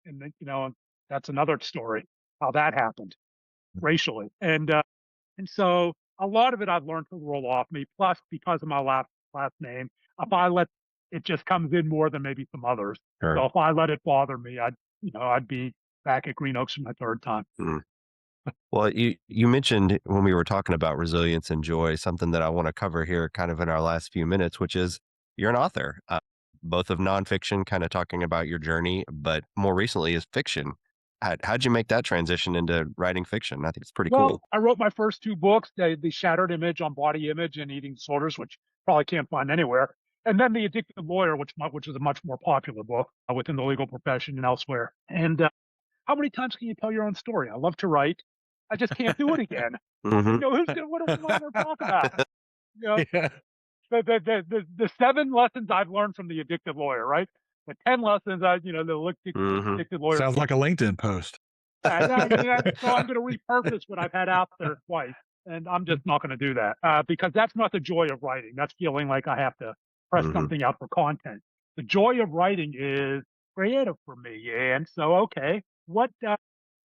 and then, that's another story how that happened racially, and so a lot of it I've learned to roll off me. Plus, because of my last name, if I let it just comes in more than maybe some others. So Sure. if I let it bother me, I'd be back at Green Oaks for my third time. Mm. Well, you mentioned when we were talking about resilience and joy, something that I want to cover here, kind of in our last few minutes, which is you're an author, both of nonfiction, kind of talking about your journey, but more recently is fiction. How'd you make that transition into writing fiction? I think it's pretty Well, cool. I wrote my first 2 books, the Shattered Image on Body Image and Eating Disorders, which probably can't find anywhere, and then The Addicted Lawyer, which is a much more popular book within the legal profession and elsewhere. And how many times can you tell your own story? I love to write. I just can't do it again. Hmm. What am I going to talk about? You know, Yeah. the 7 lessons I've learned from the addicted lawyer, right? The 10 lessons the Hmm. addicted lawyer. Sounds like a LinkedIn post. So I'm going to repurpose what I've had out there twice, and I'm just not going to do that because that's not the joy of writing. That's feeling like I have to press Hmm. something out for content. The joy of writing is creative for me, and so okay, what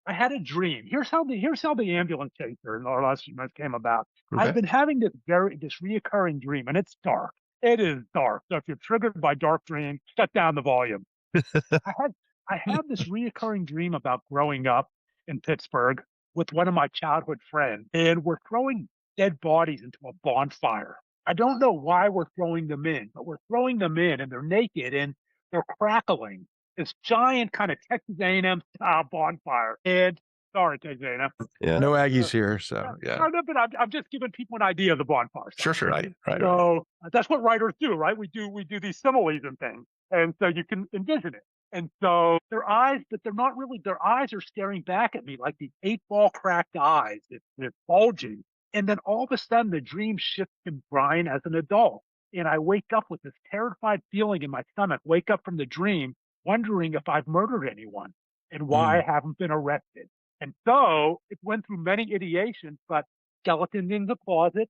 I had a dream. Here's how the ambulance chaser in our last few months came about. I've Okay. been having this reoccurring dream, and it's dark. It is dark. So if you're triggered by dark dreams, shut down the volume. I had I had this reoccurring dream about growing up in Pittsburgh with one of my childhood friends, and we're throwing dead bodies into a bonfire. I don't know why we're throwing them in, but we're throwing them in, and they're naked and they're crackling. This giant kind of Texas A&M style bonfire. And sorry, Texas A&M. Yeah. No Uh, Aggies here, so yeah. but I'm just giving people an idea of the bonfire. Sure. Sure. Right. So that's what writers do, right? We do these similes and things, and so you can envision it. And so their eyes, but they're not really. Their eyes are staring back at me like these 8-ball cracked eyes. It's bulging, and then all of a sudden the dream shifts to Brian as an adult, and I wake up with this terrified feeling in my stomach. Wake up from the dream, wondering if I've murdered anyone and why I haven't been arrested. And so it went through many ideations, but skeleton in the closet.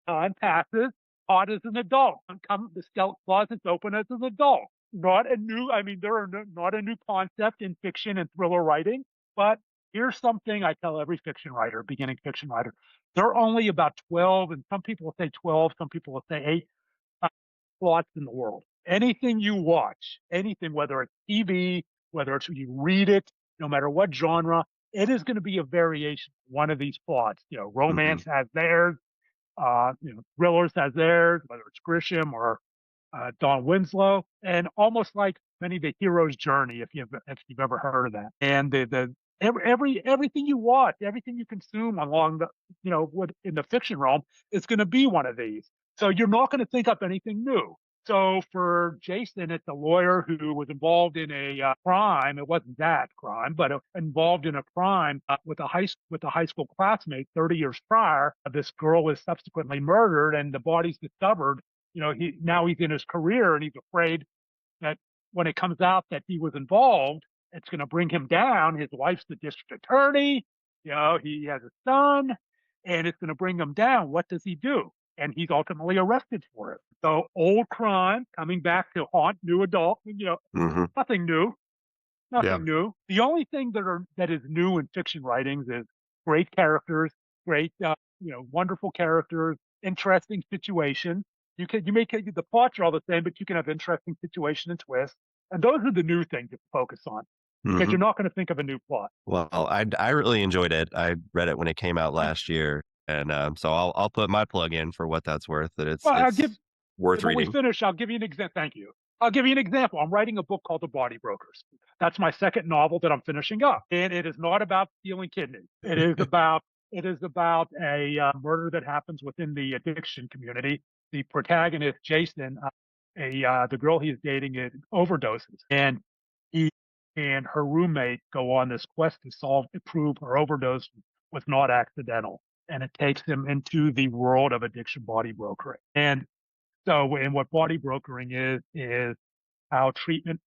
Time passes. Hot as an adult. The skeleton closet's open as an adult. Not a new. I mean, not a new concept in fiction and thriller writing. But here's something I tell every fiction writer, beginning fiction writer. There are only about 12, and some people will say 12, some people will say 8 plots in the world. Anything you watch, anything, whether it's TV, whether it's you read it, no matter what genre, it is going to be a variation of one of these plots. Romance has theirs. Thrillers has theirs, whether it's Grisham or Don Winslow, and almost like many of the hero's journey, if you've ever heard of that. And everything you watch, everything you consume along in the fiction realm is going to be one of these. So you're not going to think up anything new. So for Jason, it's a lawyer who was involved in a crime. It wasn't that crime, but involved in a crime with a high school classmate 30 years prior. This girl was subsequently murdered, and the body's discovered. He's in his career, and he's afraid that when it comes out that he was involved, it's going to bring him down. His wife's the district attorney. He has a son, and it's going to bring him down. What does he do? And he's ultimately arrested for it. So old crime coming back to haunt new adult. Nothing new. Nothing new. The only thing that is new in fiction writings is great characters, great wonderful characters, interesting situations. The plots are all the same, but you can have interesting situation and twists. And those are the new things to focus on because you're not going to think of a new plot. Well, I really enjoyed it. I read it when it came out last year, and so I'll put my plug in for what that's worth. That it's worth When reading. we finish, I'll give you an example. Thank you. I'll give you an example. I'm writing a book called The Body Brokers. That's my second novel that I'm finishing up, and it is not about stealing kidneys. It is about a murder that happens within the addiction community. The protagonist, Jason, the girl he is dating, overdoses, and he and her roommate go on this quest to prove her overdose was not accidental, and it takes him into the world of addiction body brokering. And what body brokering is how treatment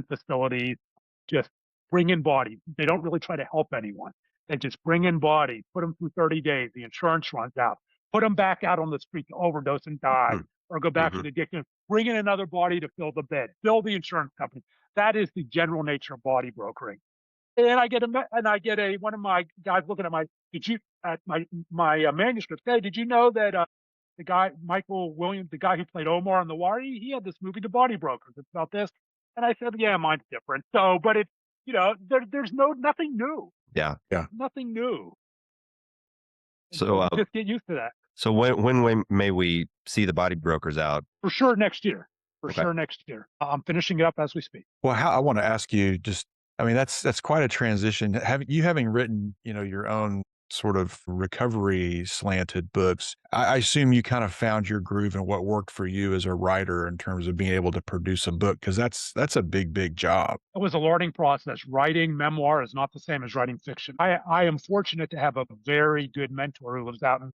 facilities just bring in bodies. They don't really try to help anyone. They just bring in bodies, put them through 30 days. The insurance runs out. Put them back out on the street to overdose and die, or go back to the addiction. Bring in another body to fill the bed. Bill the insurance company. That is the general nature of body brokering. And I get one of my guys looking at my manuscript. Hey, did you know that the guy Michael Williams, the guy who played Omar on The Wire, he had this movie, The Body Brokers. It's about this. And I said, yeah, mine's different. So, but it's there's nothing new. Yeah. Nothing new. So just get used to that. So when may we see The Body Brokers out? For sure next year. Okay. Sure next year. I'm finishing it up as we speak. Well, I want to ask you, that's quite a transition. Having written, your own sort of recovery slanted books. I assume you kind of found your groove and what worked for you as a writer in terms of being able to produce a book, because that's a big job. It was a learning process. Writing memoir is not the same as writing fiction. I am fortunate to have a very good mentor who lives out in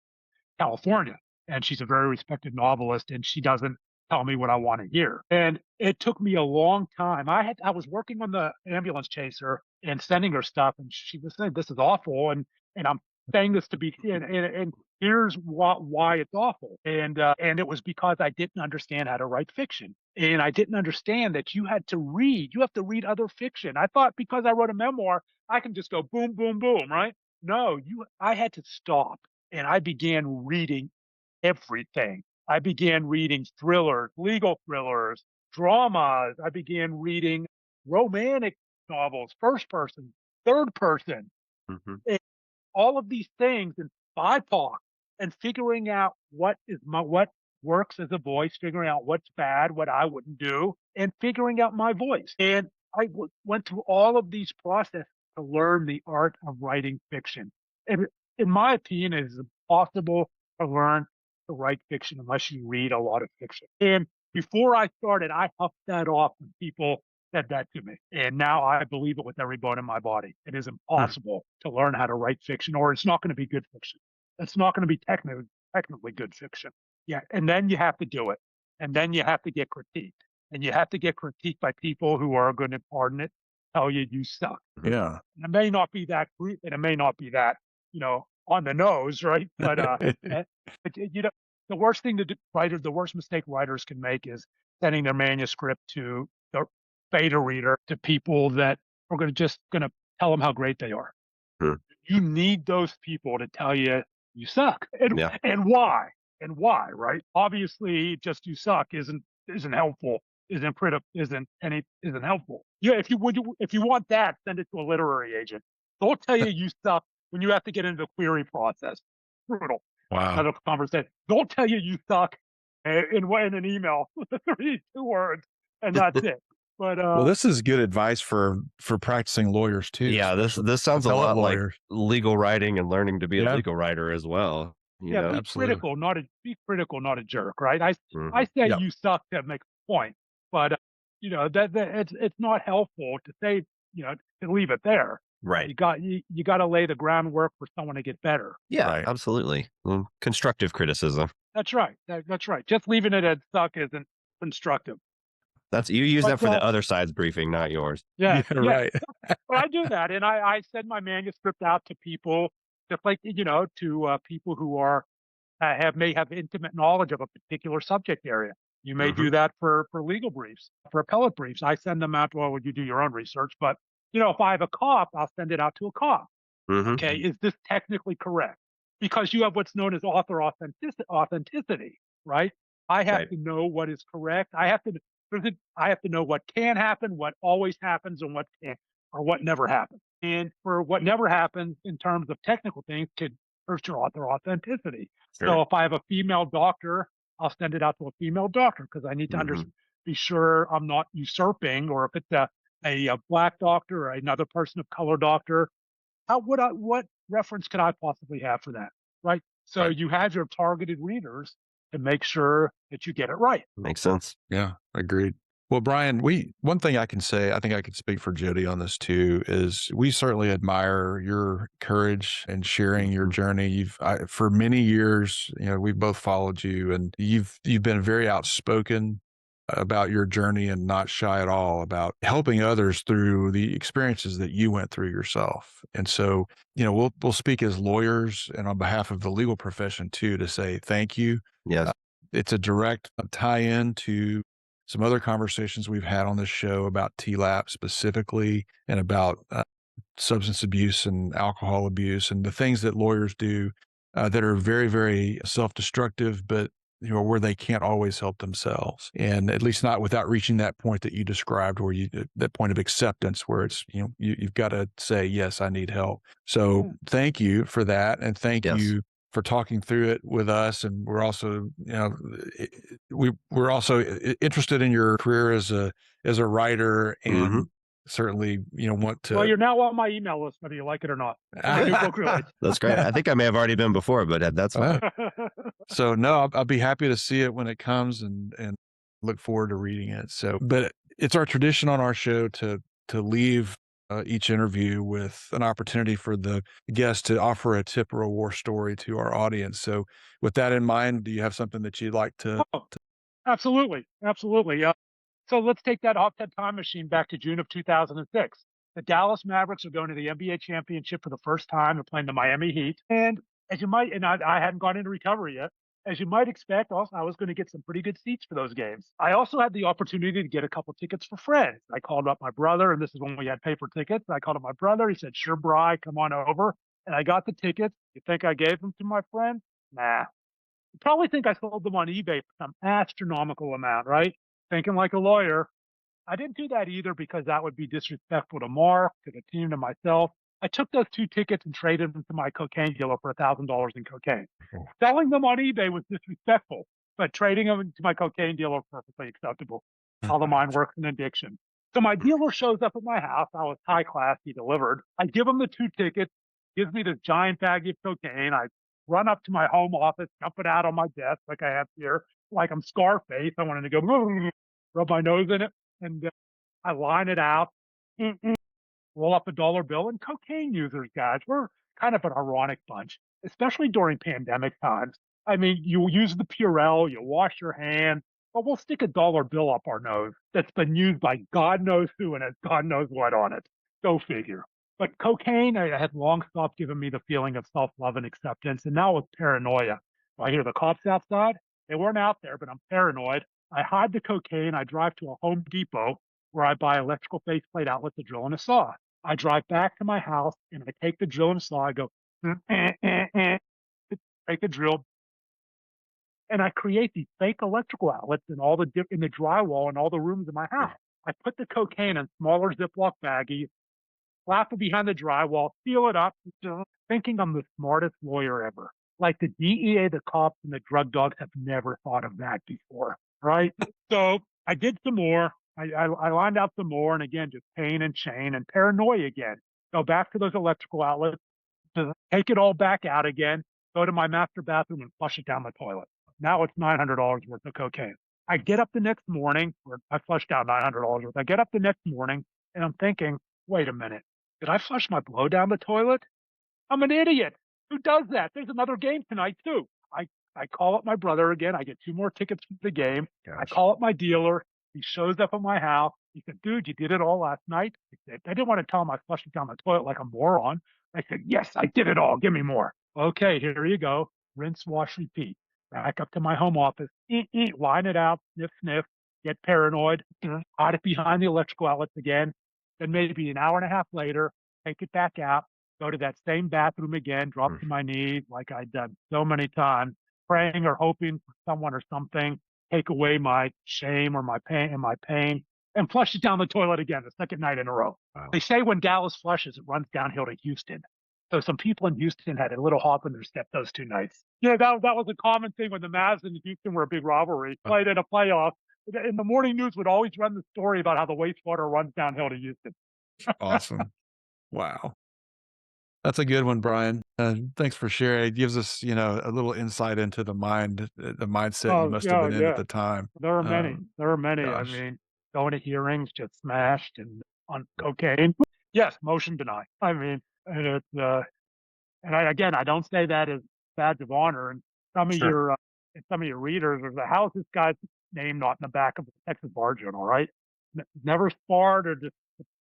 California, and she's a very respected novelist, and she doesn't tell me what I want to hear. And it took me a long time. I was working on the ambulance chaser and sending her stuff, and she was saying, "This is awful," and I'm saying this to be, and here's why it's awful. And it was because I didn't understand how to write fiction, and I didn't understand that you have to read other fiction. I thought because I wrote a memoir, I can just go boom, boom, boom, right? No, I had to stop, and I began reading everything. I began reading thrillers, legal thrillers, dramas. I began reading romantic novels, first person, third person, Hmm. and all of these things, and BIPOC, and figuring out what works as a voice, figuring out what's bad, what I wouldn't do, and figuring out my voice. And I went through all of these processes to learn the art of writing fiction. And in my opinion, it is impossible to learn to write fiction unless you read a lot of fiction. And before I started, I huffed that off when people said that to me. And now I believe it with every bone in my body. It is impossible to learn how to write fiction, or it's not going to be good fiction. It's not going to be technically good fiction. Yeah. And then you have to do it. And then you have to get critiqued. And you have to get critiqued by people who are going to, pardon it, tell you suck. Yeah. And it may not be that and it may not be that, on the nose, right? But the worst thing the worst mistake writers can make is sending their manuscript to the beta reader, to people that are going to tell them how great they are. Hmm. You need those people to tell you suck, Yeah. and why, right? Obviously, just you suck isn't helpful, isn't helpful. Yeah, if you want that, send it to a literary agent. They'll tell you suck when you have to get into the query process. Brutal. Wow. Another conversation. They'll tell you suck in an email, 2 words, and that's it. But Well, this is good advice for practicing lawyers too. Yeah, this sounds a appellate lot like lawyers. legal writing and learning to be a Yeah. legal writer as well. You know? be Absolutely. critical, not a jerk, right? I Mhm. say Yep. you suck to make a point, but that it's not helpful to say, to leave it there. Right. You got to lay the groundwork for someone to get better. Yeah, Right. absolutely. Constructive criticism. That's right. That's right. Just leaving it at suck isn't constructive. You use that But, for the other side's briefing, not yours. Yeah, Right. But I do that, and I send my manuscript out to people, just like to people who are may have intimate knowledge of a particular subject area. You may do that for legal briefs, for appellate briefs. I send them out. Well, would you do your own research? But if I have a cop, I'll send it out to a cop. Mhm. Okay, is this technically correct? Because you have what's known as author authenticity, right? I have Right. to know what is correct. I have to know what can happen, what always happens, and what can't, or what never happens. And for what never happens in terms of technical things could hurt your author authenticity. Sure. So if I have a female doctor, I'll send it out to a female doctor because I need to be sure I'm not usurping, or if it's a black doctor or another person of color doctor, what reference could I possibly have for that, right? So Right. you have your targeted readers to make sure that you get it right. Makes sense. Yeah, agreed. Well, Brian, one thing I can say, I think I could speak for Jody on this too, is we certainly admire your courage and sharing your journey. For many years, we've both followed you, and you've been very outspoken about your journey and not shy at all about helping others through the experiences that you went through yourself. And so, we'll speak as lawyers and on behalf of the legal profession too, to say thank you. Yes. It's a direct tie-in to some other conversations we've had on this show about TLAP specifically, and about substance abuse and alcohol abuse and the things that lawyers do that are very, very self-destructive, but where they can't always help themselves, and at least not without reaching that point that you described, where that point of acceptance, where it's you've got to say, yes, I need help. So thank you for that, and thank Yes. you for talking through it with us. And we're also, we're also interested in your career as a writer, and certainly, want to. Well, you're now on my email list, whether you like it or not. My new book release. That's great. I think I may have already been before, but that's fine. So no, I'll be happy to see it when it comes and look forward to reading it. So, but it's our tradition on our show to leave each interview with an opportunity for the guest to offer a tip or a war story to our audience. So with that in mind, do you have something that you'd like to? Oh, absolutely. Absolutely. So let's take that hot time machine back to June of 2006. The Dallas Mavericks are going to the NBA championship for the first time. They're playing the Miami Heat. And as you might, and I hadn't gone into recovery yet. As you might expect, also, I was going to get some pretty good seats for those games. I also had the opportunity to get a couple tickets for friends. I called up my brother, and this is when we had paper tickets. I called up my brother. He said, "Sure, Bri, come on over." And I got the tickets. You think I gave them to my friend? Nah. You probably think I sold them on eBay for some astronomical amount, right? Thinking like a lawyer. I didn't do that either because that would be disrespectful to Mark, to the team, to myself. I took those 2 tickets and traded them to my cocaine dealer for $1,000 in cocaine. Oh. Selling them on eBay was disrespectful, but trading them to my cocaine dealer was perfectly acceptable. How the mind works in addiction. So my dealer shows up at my house. I was high class. He delivered. I give him the 2 tickets, gives me this giant bag of cocaine. I run up to my home office, dump it out on my desk like I have here, like I'm Scarface. I wanted to go rub my nose in it. And I line it out, roll up a dollar bill. And cocaine users, guys, we're kind of an ironic bunch, especially during pandemic times. I mean, you use the Purell, you wash your hands, but we'll stick a dollar bill up our nose that's been used by God knows who and has God knows what on it. Go figure. But cocaine, I had long stopped giving me the feeling of self-love and acceptance. And now with paranoia, I hear the cops outside. They weren't out there, but I'm paranoid. I hide the cocaine. I drive to a Home Depot where I buy electrical faceplate outlets, a drill, and a saw. I drive back to my house and I take the drill and saw. I go, take the drill, and I create these fake electrical outlets in all the in the drywall in all the rooms in my house. I put the cocaine in smaller Ziploc baggies, slap it behind the drywall, seal it up, thinking I'm the smartest lawyer ever. Like the DEA, the cops, and the drug dogs have never thought of that before. Right? So I did some more. I lined out some more, and again, just pain and chain and paranoia again. Go back to those electrical outlets, to take it all back out again, go to my master bathroom and flush it down the toilet. Now it's $900 worth of cocaine. I get up the next morning, or I flushed out $900 worth. I get up the next morning, and I'm thinking, wait a minute, did I flush my blow down the toilet? I'm an idiot. Who does that? There's another game tonight, too. I call up my brother again. I get 2 more tickets for the game. Gosh. I call up my dealer. He shows up at my house. He said, "Dude, you did it all last night?" I said, I didn't want to tell him I flushed it down the toilet like a moron. I said, "Yes, I did it all. Give me more." Okay, here you go. Rinse, wash, repeat. Back up to my home office. Line it out. Sniff, sniff. Get paranoid. Hide it behind the electrical outlets again. Then maybe an hour and a half later, take it back out. Go to that same bathroom again. Drop to my knees like I'd done so many times. Praying or hoping for someone or something take away my shame or my pain, and flush it down the toilet again the second night in a row. Wow. They say when Dallas flushes, it runs downhill to Houston. So some people in Houston had a little hop in their step those 2 nights. Yeah, that was a common thing when the Mavs and Houston were a big rivalry. Played in a playoff. In the morning news would always run the story about how the wastewater runs downhill to Houston. Awesome. Wow. That's a good one, Brian. Thanks for sharing. It gives us, a little insight into the mindset you must have been in at the time. There are many. Gosh. I mean, going to hearings, just smashed and on cocaine. Yes, motion denied. I mean, and it's and I don't say that as badge of honor. And some of your readers are like, how is this guy's name not in the back of the Texas Bar Journal? Right? Never sparred or just.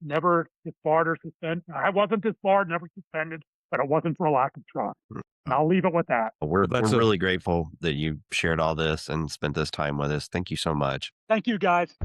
Never disbarred or suspended. I wasn't disbarred, never suspended, but it wasn't for a lack of trust. And I'll leave it with that. We're really grateful that you shared all this and spent this time with us. Thank you so much. Thank you, guys.